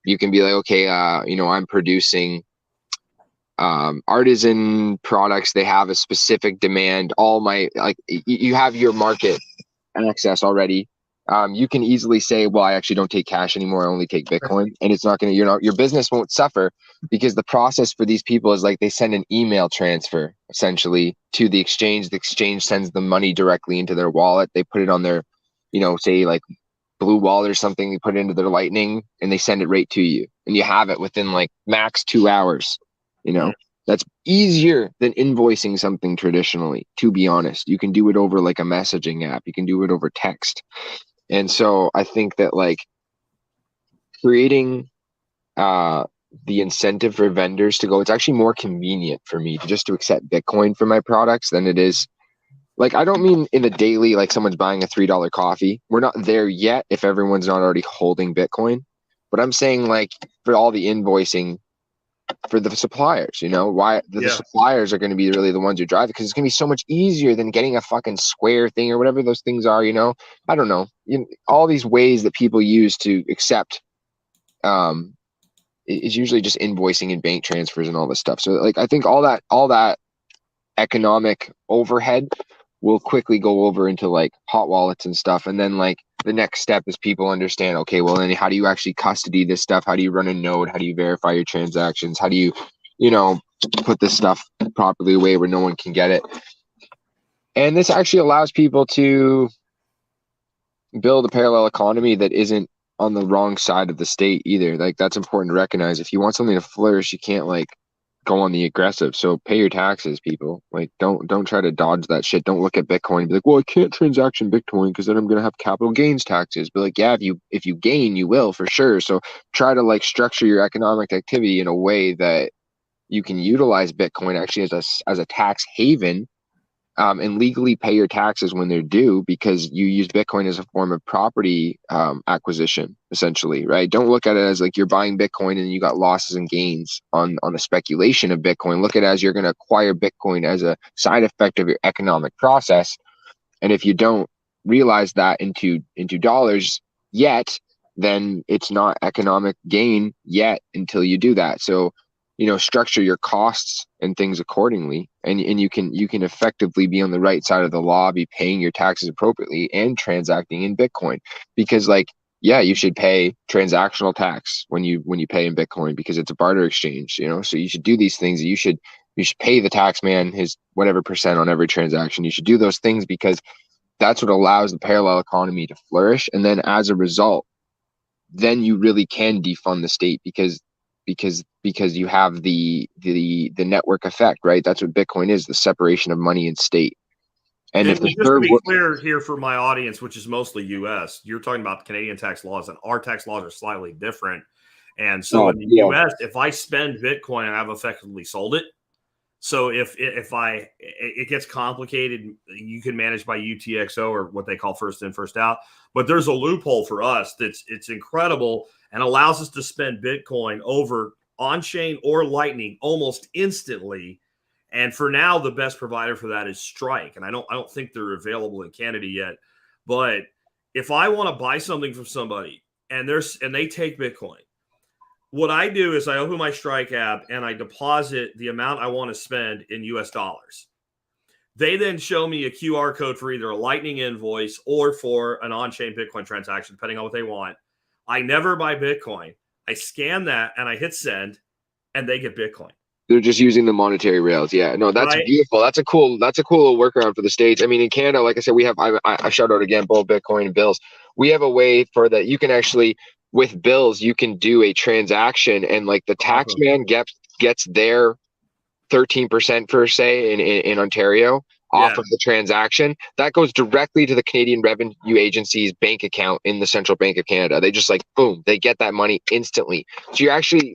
You can be like, okay, I'm producing artisan products. They have a specific demand. You have your market access already. You can easily say, well, I actually don't take cash anymore. I only take Bitcoin. And it's not going to, your business won't suffer, because the process for these people is like they send an email transfer essentially to the exchange. The exchange sends the money directly into their wallet. They put it on their, say like Blue Wallet or something. They put it into their Lightning and they send it right to you. And you have it within like max 2 hours. That's easier than invoicing something traditionally, to be honest. You can do it over like a messaging app. You can do it over text. And so I think that like creating the incentive for vendors to go, it's actually more convenient for me to accept Bitcoin for my products than it is. Like, I don't mean in the daily, like someone's buying a $3 coffee. We're not there yet if everyone's not already holding Bitcoin. But I'm saying like for all the invoicing for the suppliers, why the suppliers are going to be really the ones who drive it, because it's going to be so much easier than getting a fucking Square thing or whatever those things are. I don't know, all these ways that people use to accept is usually just invoicing and bank transfers and all this stuff. So like I think all that economic overhead will quickly go over into like hot wallets and stuff. And then like the next step is people understand, okay, well then how do you actually custody this stuff? How do you run a node? How do you verify your transactions? How do you, put this stuff properly away where no one can get it? And this actually allows people to build a parallel economy that isn't on the wrong side of the state either. Like that's important to recognize. If you want something to flourish, you can't like go on the aggressive. So pay your taxes, people. Like don't try to dodge that shit. Don't look at Bitcoin and be like, well, I can't transaction Bitcoin because then I'm gonna have capital gains taxes. But like, yeah, if you gain, you will for sure. So try to like structure your economic activity in a way that you can utilize Bitcoin actually as a tax haven, and legally pay your taxes when they're due, because you use Bitcoin as a form of property acquisition, essentially, right? Don't look at it as like you're buying Bitcoin and you got losses and gains on the speculation of Bitcoin. Look at it as you're going to acquire Bitcoin as a side effect of your economic process. And if you don't realize that into dollars yet, then it's not economic gain yet until you do that. So structure your costs and things accordingly, and you can effectively be on the right side of the law, be paying your taxes appropriately and transacting in Bitcoin. Because like yeah, you should pay transactional tax when you pay in Bitcoin because it's a barter exchange, So you should do these things. You should pay the tax man his whatever percent on every transaction. You should do those things because that's what allows the parallel economy to flourish. And then as a result, then you really can defund the state because you have the network effect, right? That's what Bitcoin is, the separation of money and state. And if the just to third be clear here for my audience, which is mostly U.S., you're talking about Canadian tax laws, and our tax laws are slightly different. And so in the U.S., if I spend Bitcoin, I've effectively sold it. So if it gets complicated, you can manage by UTXO or what they call first in, first out. But there's a loophole for us it's incredible and allows us to spend Bitcoin over on-chain or Lightning almost instantly. And for now, the best provider for that is Strike. And I don't think they're available in Canada yet. But if I want to buy something from somebody and they take Bitcoin, what I do is I open my Strike app and I deposit the amount I want to spend in US dollars. They then show me a QR code for either a Lightning invoice or for an on-chain Bitcoin transaction, depending on what they want. I never buy Bitcoin. I scan that and I hit send, and they get Bitcoin. They're just using the monetary rails. Yeah, no, that's beautiful. That's a cool little workaround for the States. I mean, in Canada, like I said, we have, I shout out again, both Bitcoin and bills. We have a way for that. You can actually, with bills, you can do a transaction and like the tax man gets their 13% per se in Ontario off of the transaction. That goes directly to the Canadian Revenue Agency's bank account in the Central Bank of Canada. They just like, boom, they get that money instantly. So you're actually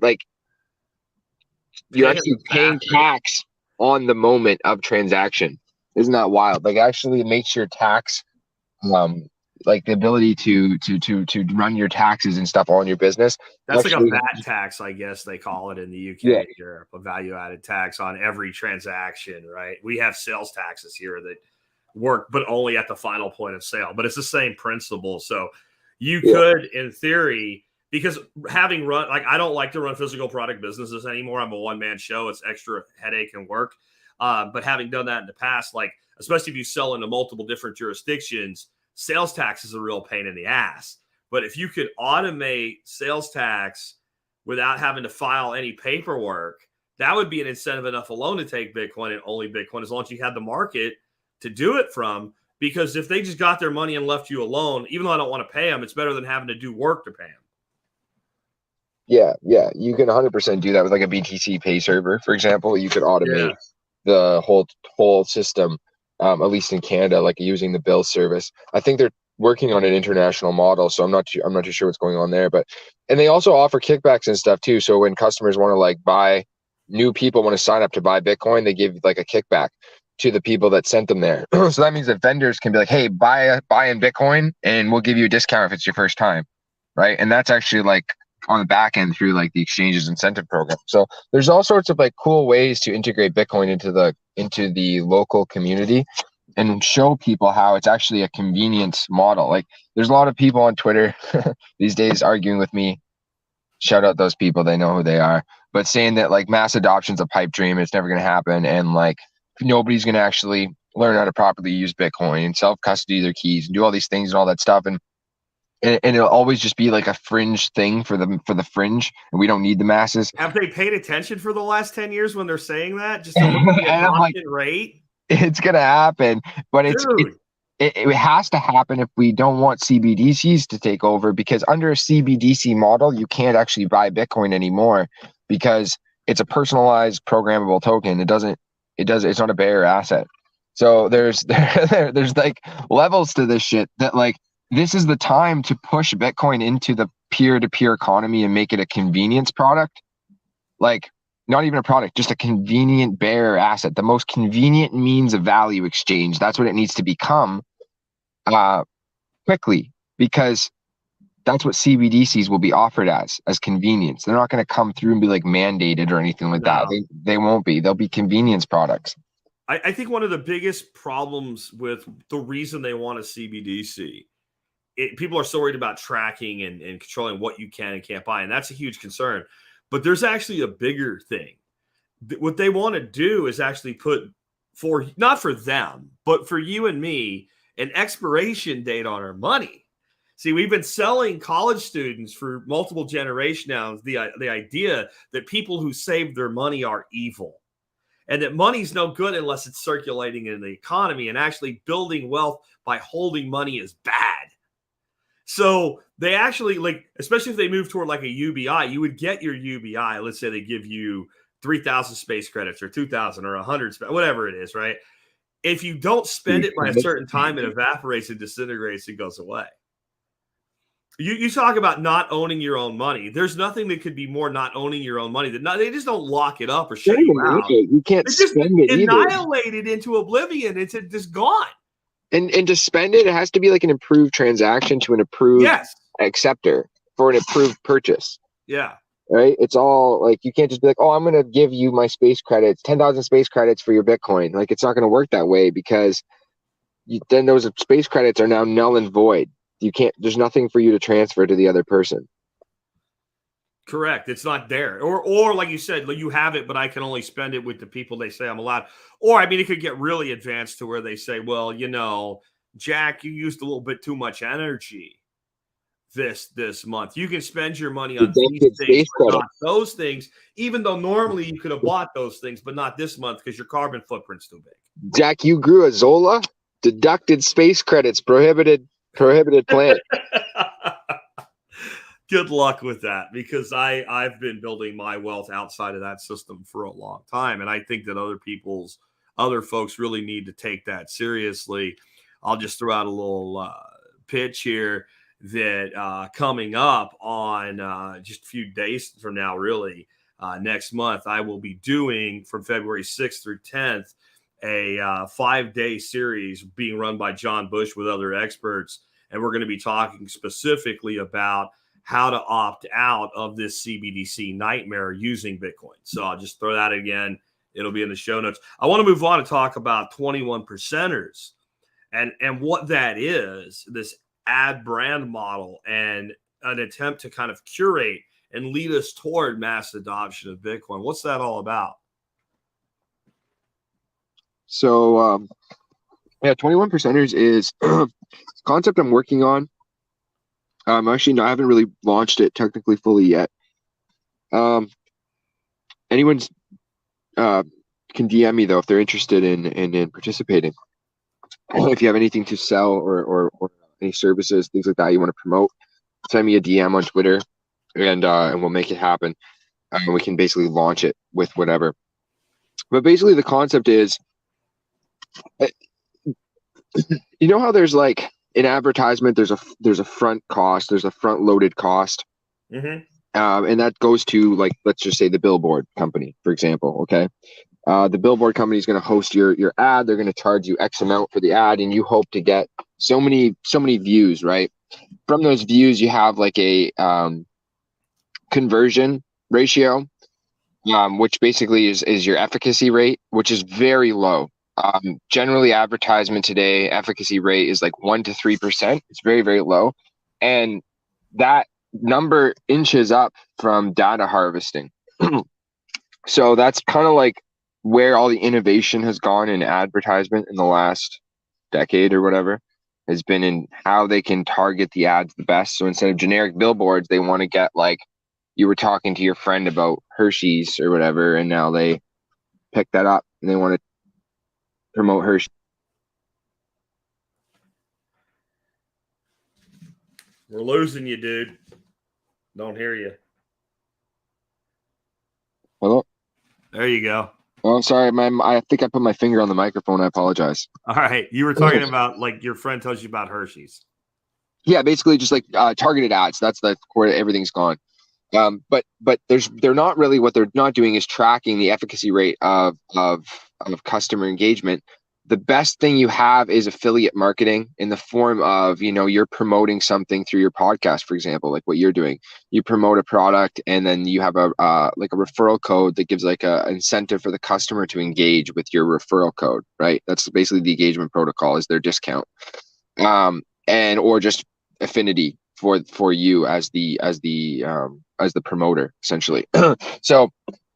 paying tax on the moment of transaction. Isn't that wild? Like actually it makes your tax like the ability to run your taxes and stuff on your business. That's actually like a VAT tax, I guess they call it in the UK and Europe, a value added tax on every transaction, right? We have sales taxes here that work, but only at the final point of sale. But it's the same principle. So you could, in theory, because having run, like I don't like to run physical product businesses anymore. I'm a one-man show. It's extra headache and work. But having done that in the past, like especially if you sell into multiple different jurisdictions, sales tax is a real pain in the ass. But if you could automate sales tax without having to file any paperwork, that would be an incentive enough alone to take Bitcoin and only Bitcoin, as long as you had the market to do it from. Because if they just got their money and left you alone, even though I don't want to pay them, it's better than having to do work to pay them. Yeah, you can 100% do that with like a BTC pay server, for example. You could automate the whole system. At least in Canada, like using the bill service. I think they're working on an international model, so I'm not too sure what's going on there. And they also offer kickbacks and stuff too. So when customers want to like buy, new people want to sign up to buy Bitcoin, they give like a kickback to the people that sent them there. So that means that vendors can be like, hey, buy in Bitcoin, and we'll give you a discount if it's your first time, right? And that's actually like on the back end through like the exchange's incentive program. So there's all sorts of like cool ways to integrate Bitcoin into the local community and show people how it's actually a convenience model. Like there's a lot of people on Twitter these days arguing with me. Shout out those people, they know who they are, but saying that like mass adoption's a pipe dream, it's never going to happen, and like nobody's going to actually learn how to properly use Bitcoin and self-custody their keys and do all these things and all that stuff. And it'll always just be like a fringe thing for the fringe, and we don't need the masses. Have they paid attention for the last 10 years when they're saying that? Just to look at the adoption rate? It's gonna happen, but it has to happen if we don't want CBDCs to take over, because under a CBDC model, you can't actually buy Bitcoin anymore because it's a personalized programmable token. It's not a bearer asset. So there's like levels to this shit that like, this is the time to push Bitcoin into the peer-to-peer economy and make it a convenience product. Like, not even a product, just a convenient bearer asset, the most convenient means of value exchange. That's what it needs to become quickly, because that's what CBDCs will be offered as convenience. They're not going to come through and be like mandated or anything like that. They won't be. They'll be convenience products. I think one of the biggest problems with the reason they want a CBDC, people are so worried about tracking and controlling what you can and can't buy. And that's a huge concern. But there's actually a bigger thing. What they want to do is actually put, not for them, but for you and me, an expiration date on our money. See, we've been selling college students for multiple generations now the idea that people who save their money are evil, and that money's no good unless it's circulating in the economy, and actually building wealth by holding money is bad. So they actually, like, especially if they move toward like a UBI, you would get your UBI. Let's say they give you 3,000 space credits or 2,000 or 100, whatever it is, right? If you don't spend it by a certain time, it evaporates and disintegrates and goes away. You talk about not owning your own money. There's nothing that could be more not owning your own money. They just don't lock it up or shut you out. You can't spend it either. Annihilated into oblivion. It's just gone. And to spend it, it has to be like an approved transaction to an approved acceptor for an approved purchase. Yeah. Right? It's all like, you can't just be like, oh, I'm going to give you my space credits, 10,000 space credits for your Bitcoin. Like, it's not going to work that way, because then those space credits are now null and void. You can't, there's nothing for you to transfer to the other person. Correct. It's not there. Or like you said, you have it, but I can only spend it with the people they say I'm allowed. Or, I mean, it could get really advanced to where they say, well, Jack, you used a little bit too much energy this month. You can spend your money on these things, but not those things, even though normally you could have bought those things, but not this month because your carbon footprint's too big. Jack, you grew Azolla, deducted space credits, prohibited plant. Good luck with that, because I've been building my wealth outside of that system for a long time. And I think that other folks really need to take that seriously. I'll just throw out a little pitch here that coming up on just a few days from now, really, next month, I will be doing from February 6th through 10th, a 5-day series being run by John Bush with other experts. And we're going to be talking specifically about how to opt out of this CBDC nightmare using Bitcoin. So I'll just throw that again. It'll be in the show notes. I want to move on and talk about 21 percenters and what that is, this ad brand model, and an attempt to kind of curate and lead us toward mass adoption of Bitcoin. What's that all about? So, 21 percenters is a concept I'm working on. Actually, no, I haven't really launched it technically fully yet. Anyone's can DM me though if they're interested in participating. If you have anything to sell or any services, things like that you want to promote, send me a DM on Twitter, and we'll make it happen. We can basically launch it with whatever. But basically, the concept is, you know how there's like in advertisement, there's a front cost, there's a front loaded cost, and that goes to, like, let's just say the billboard company, for example. Okay, the billboard company is going to host your ad. They're going to charge you X amount for the ad, and you hope to get so many views, right? From those views, you have like a conversion ratio, which basically is your efficacy rate, which is very low. Generally, advertisement today, efficacy rate is like 1 to 3%. It's very, very low. And that number inches up from data harvesting. So that's kind of like where all the innovation has gone in advertisement in the last decade or whatever, has been in how they can target the ads the best. So instead of generic billboards, they want to get, like, you were talking to your friend about Hershey's or whatever, and now they pick that up and they want to promote Hershey. We're losing you, dude. Don't hear you. Hello? There you go. Oh, sorry. I think I put my finger on the microphone. I apologize. All right. You were talking about, like, your friend tells you about Hershey's. Yeah, basically just like targeted ads. That's the core. Everything's gone. But they're not really, what they're not doing is tracking the efficacy rate of customer engagement. The best thing you have is affiliate marketing in the form of, you're promoting something through your podcast, for example, like what you're doing. You promote a product, and then you have a referral code that gives like a incentive for the customer to engage with your referral code, right? That's basically the engagement protocol, is their discount, or just affinity for you as the promoter, essentially. So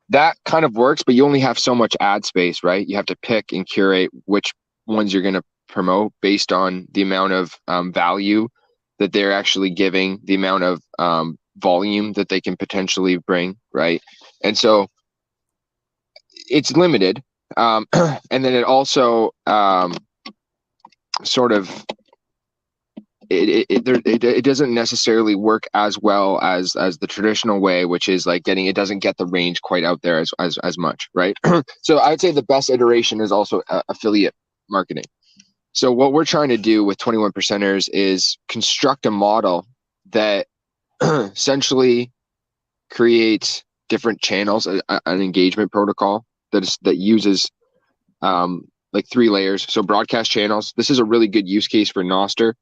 that kind of works, but you only have so much ad space, right? You have to pick and curate which ones you're going to promote based on the amount of value that they're actually giving, the amount of volume that they can potentially bring, right? And so it's limited. And then it also sort of it doesn't necessarily work as well as the traditional way, which is like it doesn't get the range quite out there as much, right? So I would say the best iteration is also affiliate marketing. So what we're trying to do with 21 percenters is construct a model that essentially creates different channels, an engagement protocol that uses like 3 layers. So broadcast channels. This is a really good use case for Noster.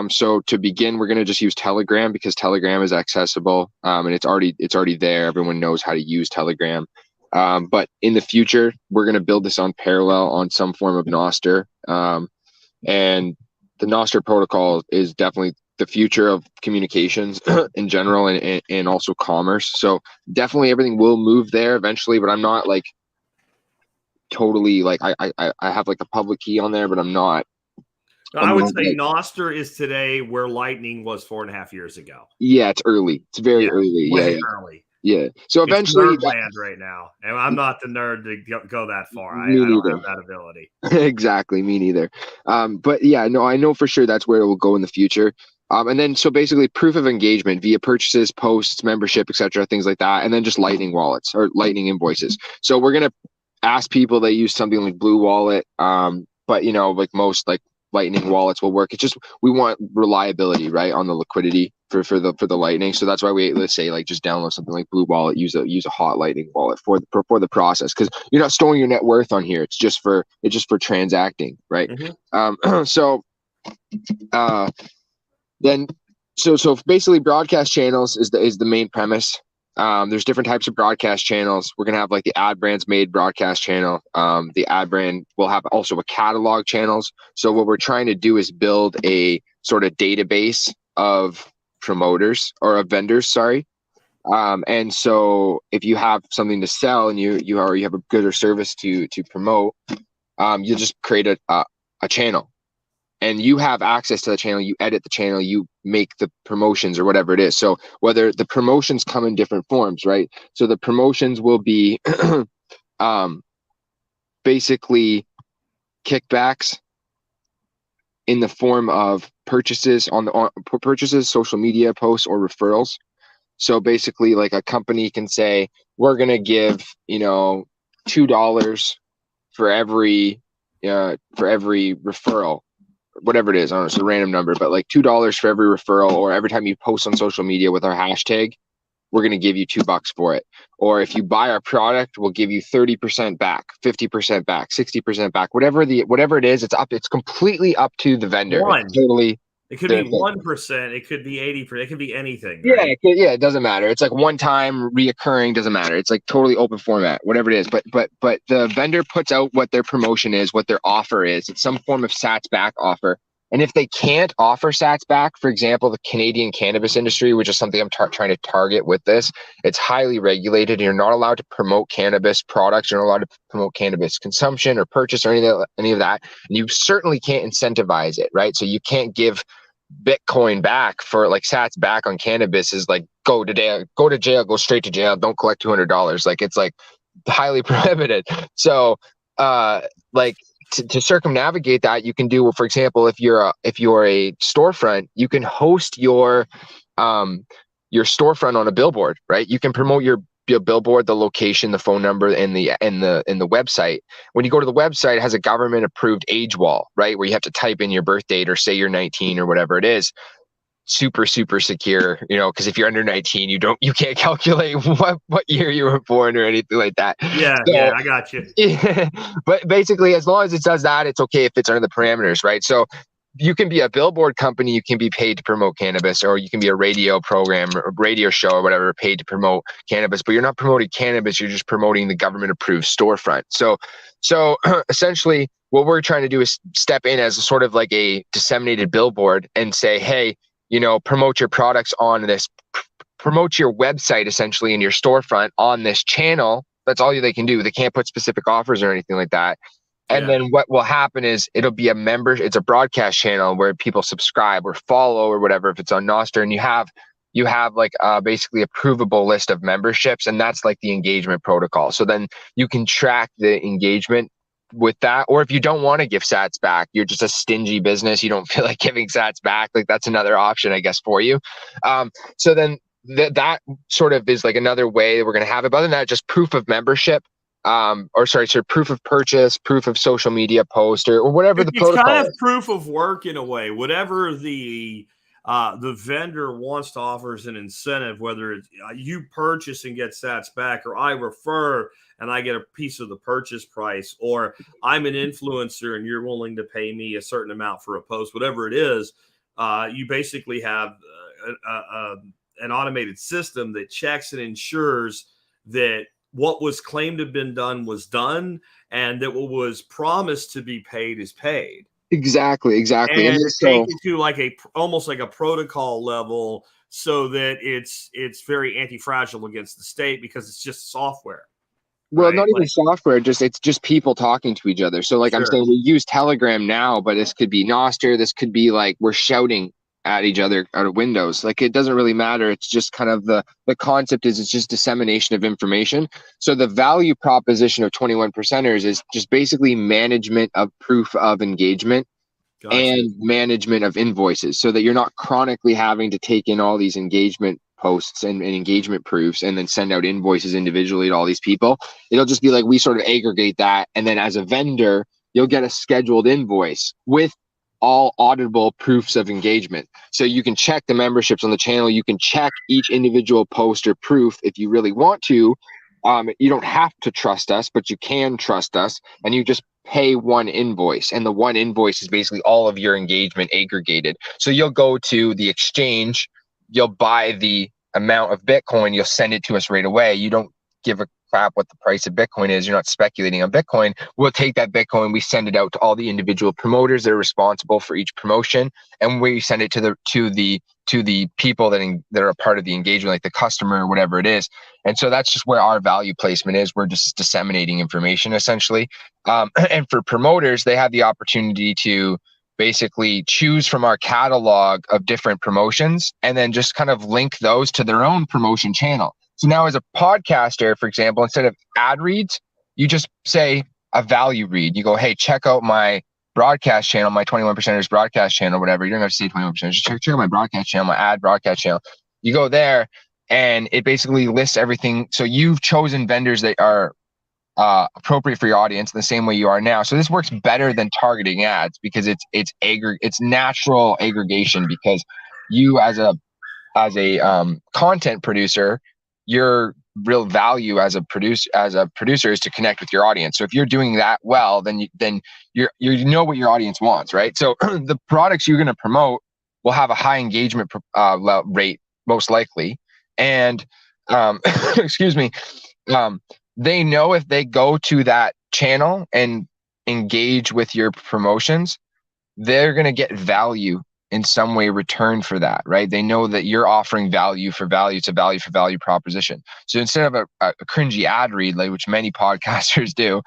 So to begin, we're going to just use Telegram because Telegram is accessible, and it's already there. Everyone knows how to use Telegram. But in the future, we're going to build this on parallel on some form of Noster. And the Noster protocol is definitely the future of communications in general, and also commerce. So definitely everything will move there eventually, but I'm not like totally like I have like a public key on there, but I'm not. I would say Noster is today where Lightning was 4.5 years ago. Yeah, it's early. It's very early. Early. Yeah. So eventually, it's nerd land right now, and I'm not the nerd to go that far. I don't have that ability. Exactly, me neither. But yeah, no, I know for sure that's where it will go in the future. And then so basically proof of engagement via purchases, posts, membership, etc., things like that, and then just Lightning wallets or Lightning invoices. So we're gonna ask people that use something like Blue Wallet, but like most like Lightning wallets will work. It's just we want reliability, right, on the liquidity for the Lightning. So that's why let's say like just download something like Blue Wallet, use a hot Lightning wallet for the process, because you're not storing your net worth on here. It's just for transacting, right? Mm-hmm. So basically broadcast channels is the main premise. There's different types of broadcast channels. We're gonna have like the ad brands made broadcast channel. The ad brand will have also a catalog channels. So what we're trying to do is build a sort of database of promoters or of vendors, sorry. And so if you have something to sell and you have a good or service to promote, you just create a channel. And you have access to the channel, you edit the channel, you make the promotions or whatever it is. So whether the promotions come in different forms, right? So the promotions will be basically kickbacks in the form of purchases purchases, social media posts, or referrals. So basically like a company can say, we're going to give, $2 for every referral, whatever it is. I don't know, it's a random number, but like $2 for every referral, or every time you post on social media with our hashtag, we're going to give you $2 for it. Or if you buy our product, we'll give you 30% back, 50% back, 60% back, whatever it is. It's completely up to the vendor. It could be 1%. It could be 80%. It could be anything. Right? Yeah, it doesn't matter. It's like one time reoccurring, doesn't matter. It's like totally open format, whatever it is. But the vendor puts out what their promotion is, what their offer is. It's some form of Sats back offer. And if they can't offer Sats back, for example, the Canadian cannabis industry, which is something I'm trying to target with this, it's highly regulated. You're not allowed to promote cannabis products. You're not allowed to promote cannabis consumption or purchase or any of that. And you certainly can't incentivize it, right? So you can't give Bitcoin back for like Sats back on cannabis is like go to jail, go straight to jail. Don't collect $200. Like it's like highly prohibited. So to circumnavigate that, you can do, for example, if you're a storefront, you can host your storefront on a billboard, right? You can promote your billboard, the location, the phone number, and the website. When you go to the website, it has a government approved age wall, right? Where you have to type in your birth date or say you're 19 or whatever it is. Super, super secure, because if you're under 19, you can't calculate what year you were born or anything like that. Yeah, I got you. Yeah, but basically, as long as it does that, it's okay if it's under the parameters, right? So you can be a billboard company, you can be paid to promote cannabis, or you can be a radio program or radio show or whatever, paid to promote cannabis, but you're not promoting cannabis, you're just promoting the government approved storefront. So essentially what we're trying to do is step in as a sort of like a disseminated billboard and say, hey, promote your products on this, promote your website essentially in your storefront on this channel. That's all they can do. They can't put specific offers or anything like that. And then what will happen is it'll be it's a broadcast channel where people subscribe or follow or whatever if it's on Nostr, and you have like basically a provable list of memberships, and that's like the engagement protocol. So then you can track the engagement with that. Or if you don't want to give sats back, you're just a stingy business, you don't feel like giving sats back, like that's another option, I guess, for you. So then that sort of is like another way we're going to have it. But other than that, just proof of membership, proof of purchase, proof of social media post, or whatever the protocol is. It's kind of proof of work in a way. Whatever the vendor wants to offer as an incentive, whether it's you purchase and get sats back, or I refer and I get a piece of the purchase price, or I'm an influencer and you're willing to pay me a certain amount for a post, whatever it is, you basically have an automated system that checks and ensures that what was claimed to have been done was done, and that what was promised to be paid is paid. Exactly. And take it to like almost like a protocol level, so that it's very anti-fragile against the state, because it's just software. Well, right? Not even software, it's just people talking to each other. So like I'm saying, we use Telegram now, but this could be Nostr, this could be like we're shouting at each other out of windows. Like it doesn't really matter. It's just kind of the concept is it's just dissemination of information. So the value proposition of 21%ers is just basically management of proof of engagement. Gotcha. And management of invoices, so that you're not chronically having to take in all these engagement posts and engagement proofs and then send out invoices individually to all these people. It'll just be like we sort of aggregate that, and then as a vendor, you'll get a scheduled invoice with all auditable proofs of engagement. So you can check the memberships on the channel. You can check each individual post or proof if you really want to. You don't have to trust us, but you can trust us, and you just pay one invoice, and the one invoice is basically all of your engagement aggregated. So you'll go to the exchange, you'll buy the amount of Bitcoin, you'll send it to us right away. You don't give a crap what the price of Bitcoin is. You're not speculating on Bitcoin. We'll take that Bitcoin, we send it out to all the individual promoters that are responsible for each promotion, and we send it to the people that are a part of the engagement, like the customer or whatever it is. And so that's just where our value placement is. We're just disseminating information essentially. And for promoters, they have the opportunity to basically choose from our catalog of different promotions and then just kind of link those to their own promotion channel. So now as a podcaster, for example, instead of ad reads, you just say a value read. You go, hey, check out my broadcast channel, my 21%ers broadcast channel, whatever. You don't have to say 21%. Just check out my broadcast channel, my ad broadcast channel. You go there and it basically lists everything. So you've chosen vendors that are appropriate for your audience in the same way you are now. So this works better than targeting ads, because it's natural aggregation, because you as a content producer, your real value as a producer is to connect with your audience. So if you're doing that well, then you know what your audience wants, right? So the products you're going to promote will have a high engagement rate most likely, and excuse me, they know if they go to that channel and engage with your promotions, they're going to get value in some way return for that, right? They know that you're offering value for value. It's a value for value proposition. So instead of a cringy ad read, like which many podcasters do,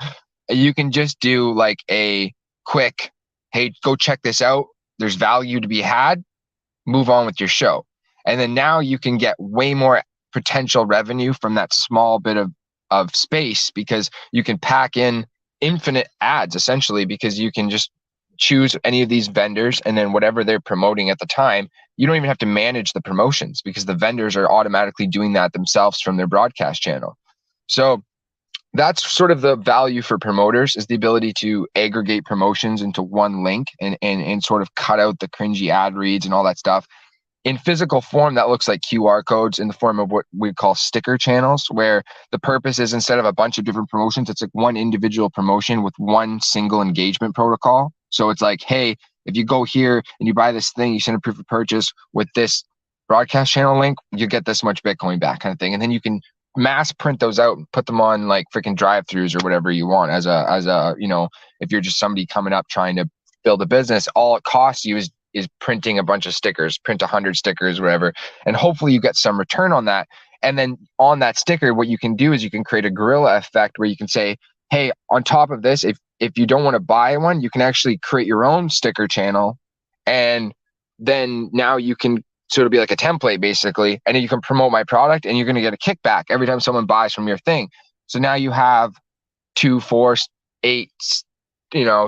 you can just do like a quick, hey, go check this out. There's value to be had. Move on with your show. And then now you can get way more potential revenue from that small bit of space, because you can pack in infinite ads essentially, because you can just choose any of these vendors, and then whatever they're promoting at the time, you don't even have to manage the promotions, because the vendors are automatically doing that themselves from their broadcast channel. So that's sort of the value for promoters, is the ability to aggregate promotions into one link and sort of cut out the cringy ad reads and all that stuff. In physical form, that looks like QR codes in the form of what we call sticker channels, where the purpose is, instead of a bunch of different promotions, it's like one individual promotion with one single engagement protocol. So it's like, hey, if you go here and you buy this thing, you send a proof of purchase with this broadcast channel link, you get this much Bitcoin back, kind of thing. And then you can mass print those out and put them on like freaking drive-throughs or whatever you want as a, you know, if you're just somebody coming up trying to build a business, all it costs you is printing a bunch of stickers, print 100 stickers, whatever. And hopefully you get some return on that. And then on that sticker, what you can do is you can create a guerrilla effect where you can say, hey, on top of this, if you don't want to buy one, you can actually create your own sticker channel, and then now you can sort of be like a template basically, and then you can promote my product, and you're going to get a kickback every time someone buys from your thing. So now you have 2, 4, 8,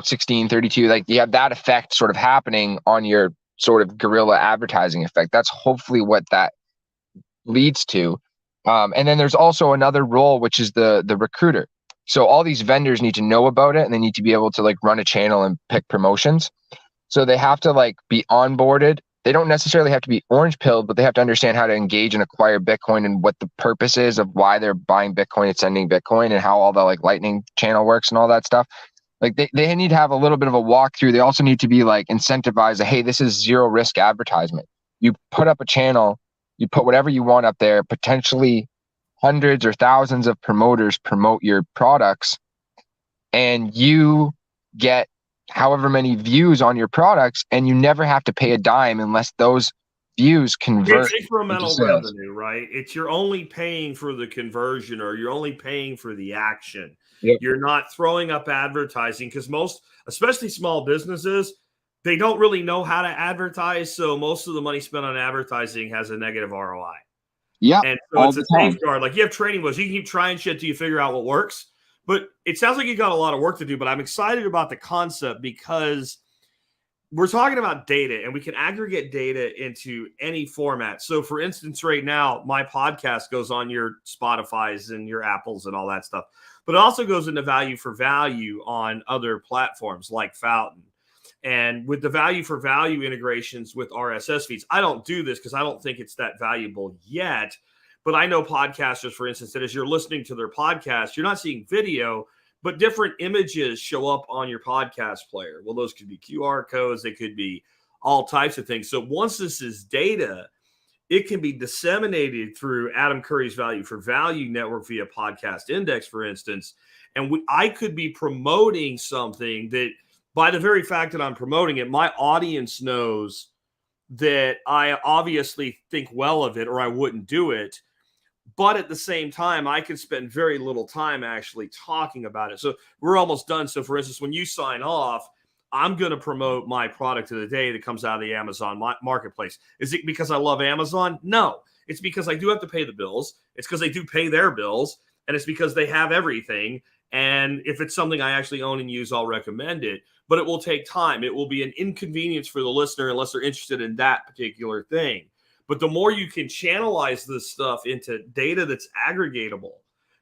16, 32, like you have that effect sort of happening on your sort of guerrilla advertising effect. That's hopefully what that leads to. And then there's also another role, which is the recruiter. So all these vendors need to know about it, and they need to be able to like run a channel and pick promotions. So they have to like be onboarded. They don't necessarily have to be orange pilled, but they have to understand how to engage and acquire Bitcoin, and what the purpose is of why they're buying Bitcoin and sending Bitcoin, and how all the like lightning channel works and all that stuff. Like they need to have a little bit of a walkthrough. They also need to be like incentivized that, hey, this is zero risk advertisement. You put up a channel, you put whatever you want up there, potentially hundreds or thousands of promoters promote your products, and you get however many views on your products, and you never have to pay a dime unless those views convert. It's incremental revenue, right? You're only paying for the conversion, or you're only paying for the action. Yep. You're not throwing up advertising, because most, especially small businesses, they don't really know how to advertise. So most of the money spent on advertising has a negative ROI. Yeah. And so it's a safeguard. Like you have training wheels, you can keep trying shit till you figure out what works. But it sounds like you got a lot of work to do. But I'm excited about the concept, because we're talking about data, and we can aggregate data into any format. So for instance, right now, my podcast goes on your Spotify's and your Apples and all that stuff. But it also goes into value for value on other platforms like Fountain. And with the value for value integrations with RSS feeds, I don't do this because I don't think it's that valuable yet. But I know podcasters, for instance, that as you're listening to their podcast, you're not seeing video, but different images show up on your podcast player. Well, those could be QR codes. They could be all types of things. So once this is data, it can be disseminated through Adam Curry's value for value network via Podcast Index, for instance. And I could be promoting something that, by the very fact that I'm promoting it, my audience knows that I obviously think well of it, or I wouldn't do it. But at the same time, I can spend very little time actually talking about it. So we're almost done. So for instance, when you sign off, I'm going to promote my product of the day that comes out of the Amazon marketplace. Is it because I love Amazon? No, it's because I do have to pay the bills. It's because they do pay their bills, and it's because they have everything. And if it's something I actually own and use, I'll recommend it. But it will take time. It will be an inconvenience for the listener unless they're interested in that particular thing. But the more you can channelize this stuff into data that's aggregatable,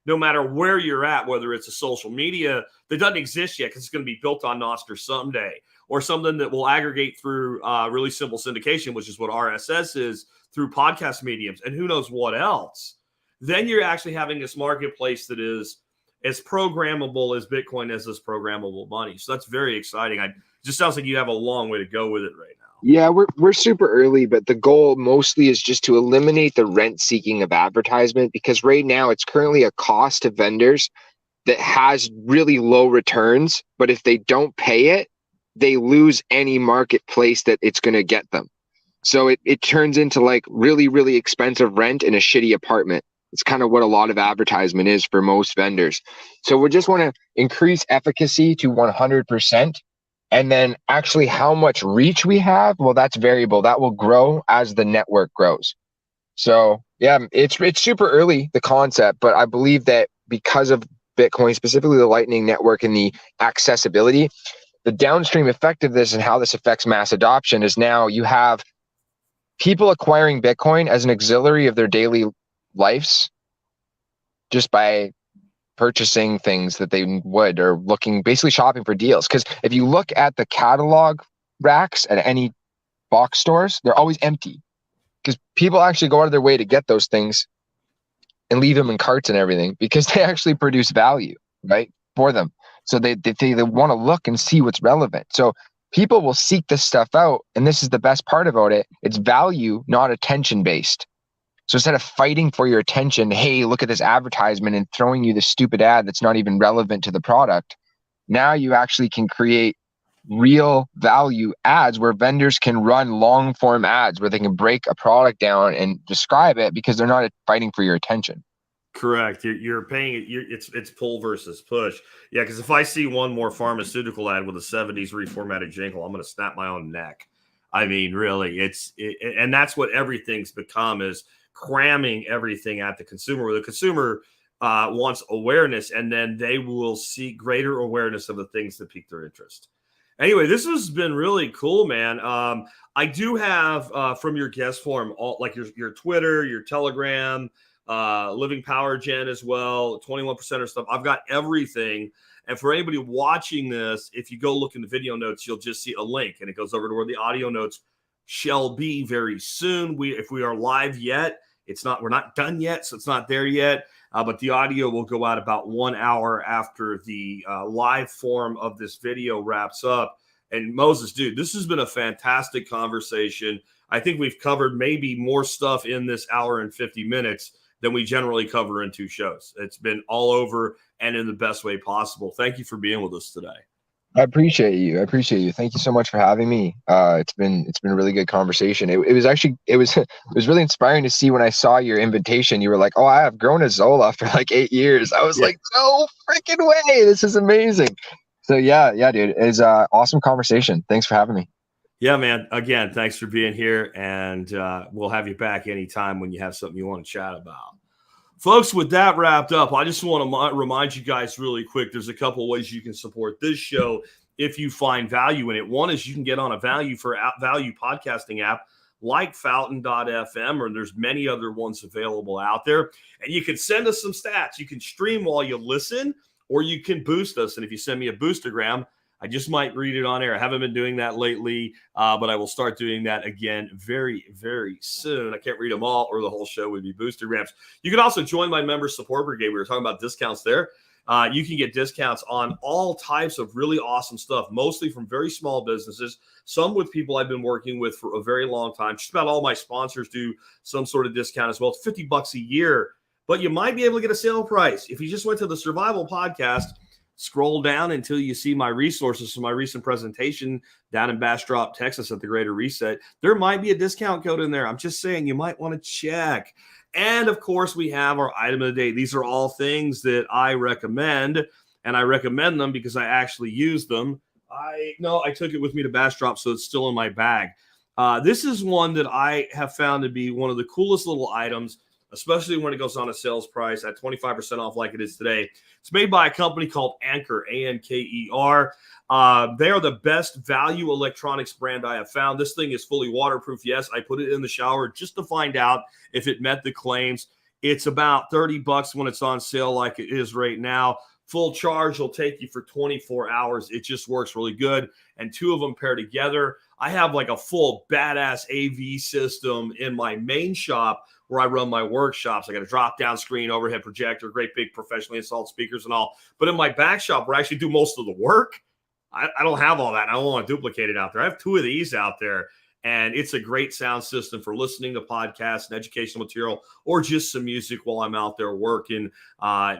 no matter where you're at, whether it's a social media that doesn't exist yet because it's going to be built on Nostr someday, or something that will aggregate through really simple syndication, which is what RSS is, through podcast mediums, and who knows what else, then you're actually having this marketplace that is as programmable as Bitcoin as this programmable money. So that's very exciting. It just sounds like you have a long way to go with it right now. Yeah, we're super early, but the goal mostly is just to eliminate the rent seeking of advertisement, because right now it's currently a cost to vendors that has really low returns. But if they don't pay it, they lose any marketplace that it's going to get them. So it turns into like really, really expensive rent in a shitty apartment. It's kind of what a lot of advertisement is for most vendors. So we just want to increase efficacy to 100%. And then actually how much reach we have, well, that's variable. That will grow as the network grows. So yeah, it's super early, the concept, but I believe that because of Bitcoin, specifically the Lightning Network and the accessibility, the downstream effect of this and how this affects mass adoption is now you have people acquiring Bitcoin as an auxiliary of their daily lives just by purchasing things that they would, or basically shopping for deals. Because if you look at the catalog racks at any box stores, they're always empty, because people actually go out of their way to get those things and leave them in carts and everything, because they actually produce value, right, for them. So they want to look and see what's relevant. So people will seek this stuff out, and this is the best part about it. It's value, not attention based. So instead of fighting for your attention, hey, look at this advertisement, and throwing you the stupid ad that's not even relevant to the product, now you actually can create real value ads where vendors can run long form ads where they can break a product down and describe it, because they're not fighting for your attention. Correct. You're paying it. It's pull versus push. Yeah, because if I see one more pharmaceutical ad with a '70s reformatted jingle, I'm going to snap my own neck. I mean, really, and that's what everything's become, is cramming everything at the consumer. Where the consumer wants awareness, and then they will seek greater awareness of the things that pique their interest. Anyway, this has been really cool, man. I do have from your guest form, all like your Twitter, your Telegram, Living Power Gen as well, 21% stuff. I've got everything. And for anybody watching this, if you go look in the video notes, you'll just see a link, and it goes over to where the audio notes shall be very soon. If we are live yet, we're not done yet, so it's not there yet. But the audio will go out about 1 hour after the live form of this video wraps up. And Moses, dude, this has been a fantastic conversation. I think we've covered maybe more stuff in this hour and 50 minutes than we generally cover in 2 shows. It's been all over and in the best way possible. Thank you for being with us today. I appreciate you. Thank you so much for having me. It's been a really good conversation. It was really inspiring to see when I saw your invitation. You were like, "Oh, I have grown Azolla after like 8 years." I was like, "No freaking way! This is amazing." So yeah, dude, it's an awesome conversation. Thanks for having me. Yeah, man. Again, thanks for being here, and we'll have you back anytime when you have something you want to chat about. Folks, with that wrapped up, I just want to remind you guys really quick, there's a couple ways you can support this show if you find value in it. One is you can get on a value podcasting app like Fountain.fm, or there's many other ones available out there. And you can send us some stats. You can stream while you listen, or you can boost us. And if you send me a boostergram, I just might read it on air. I haven't been doing that lately, but I will start doing that again very, very soon. I can't read them all, or the whole show would be boostergrams. You can also join my member support brigade. We were talking about discounts there. You can get discounts on all types of really awesome stuff, mostly from very small businesses, some with people I've been working with for a very long time. Just about all my sponsors do some sort of discount as well. It's $50 a year, but you might be able to get a sale price. If you just went to the Survival Podcast, scroll down until you see my resources from my recent presentation down in Bastrop, Texas at the Greater Reset. There might be a discount code in there. I'm just saying you might want to check. And of course, we have our item of the day. These are all things that I recommend, and I recommend them because I actually use them. I took it with me to Bastrop, so it's still in my bag. This is one that I have found to be one of the coolest little items, especially when it goes on a sales price at 25% off like it is today. It's made by a company called Anker, Anker. They are the best value electronics brand I have found. This thing is fully waterproof. Yes, I put it in the shower just to find out if it met the claims. It's about $30 when it's on sale like it is right now. Full charge will take you for 24 hours. It just works really good. And 2 of them pair together. I have like a full badass AV system in my main shop where I run my workshops. I got a drop-down screen, overhead projector, great big professionally installed speakers and all. But in my back shop where I actually do most of the work, I don't have all that. I don't want to duplicate it out there. I have 2 of these out there, and it's a great sound system for listening to podcasts and educational material, or just some music while I'm out there working,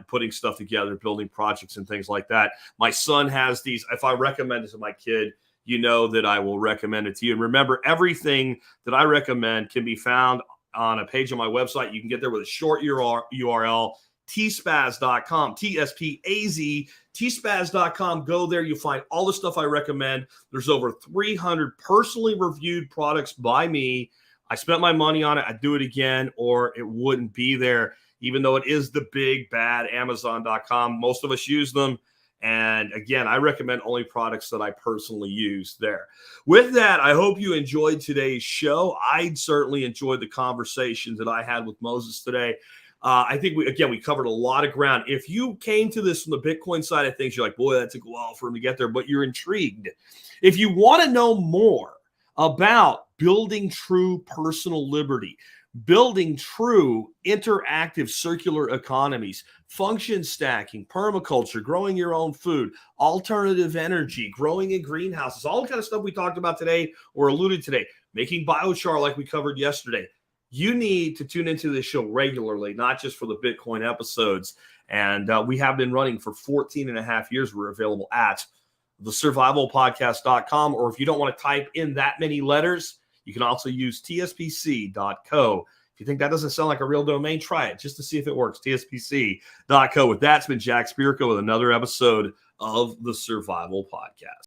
putting stuff together, building projects and things like that. My son has these. If I recommend it to my kid, you know that I will recommend it to you. And remember, everything that I recommend can be found on a page on my website. You can get there with a short URL, tspaz.com, TSPAZ, tspaz.com. Go there. You'll find all the stuff I recommend. There's over 300 personally reviewed products by me. I spent my money on it. I'd do it again, or it wouldn't be there, even though it is the big bad Amazon.com. Most of us use them. And again, I recommend only products that I personally use there. With that, I hope you enjoyed today's show. I certainly enjoyed the conversation that I had with Moses today. I think we covered a lot of ground. If you came to this from the Bitcoin side of things, you're like, boy, that took a while for him to get there, but you're intrigued. If you want to know more about building true personal liberty, building true interactive circular economies, function stacking, permaculture, growing your own food, alternative energy, growing in greenhouses, all the kind of stuff we talked about today or alluded today, making biochar like we covered yesterday. You need to tune into this show regularly, not just for the Bitcoin episodes. And we have been running for 14 and a half years. We're available at thesurvivalpodcast.com, or if you don't want to type in that many letters, you can also use tspc.co. If you think that doesn't sound like a real domain, try it just to see if it works. TSPC.co. With that, it's been Jack Spirko with another episode of the Survival Podcast.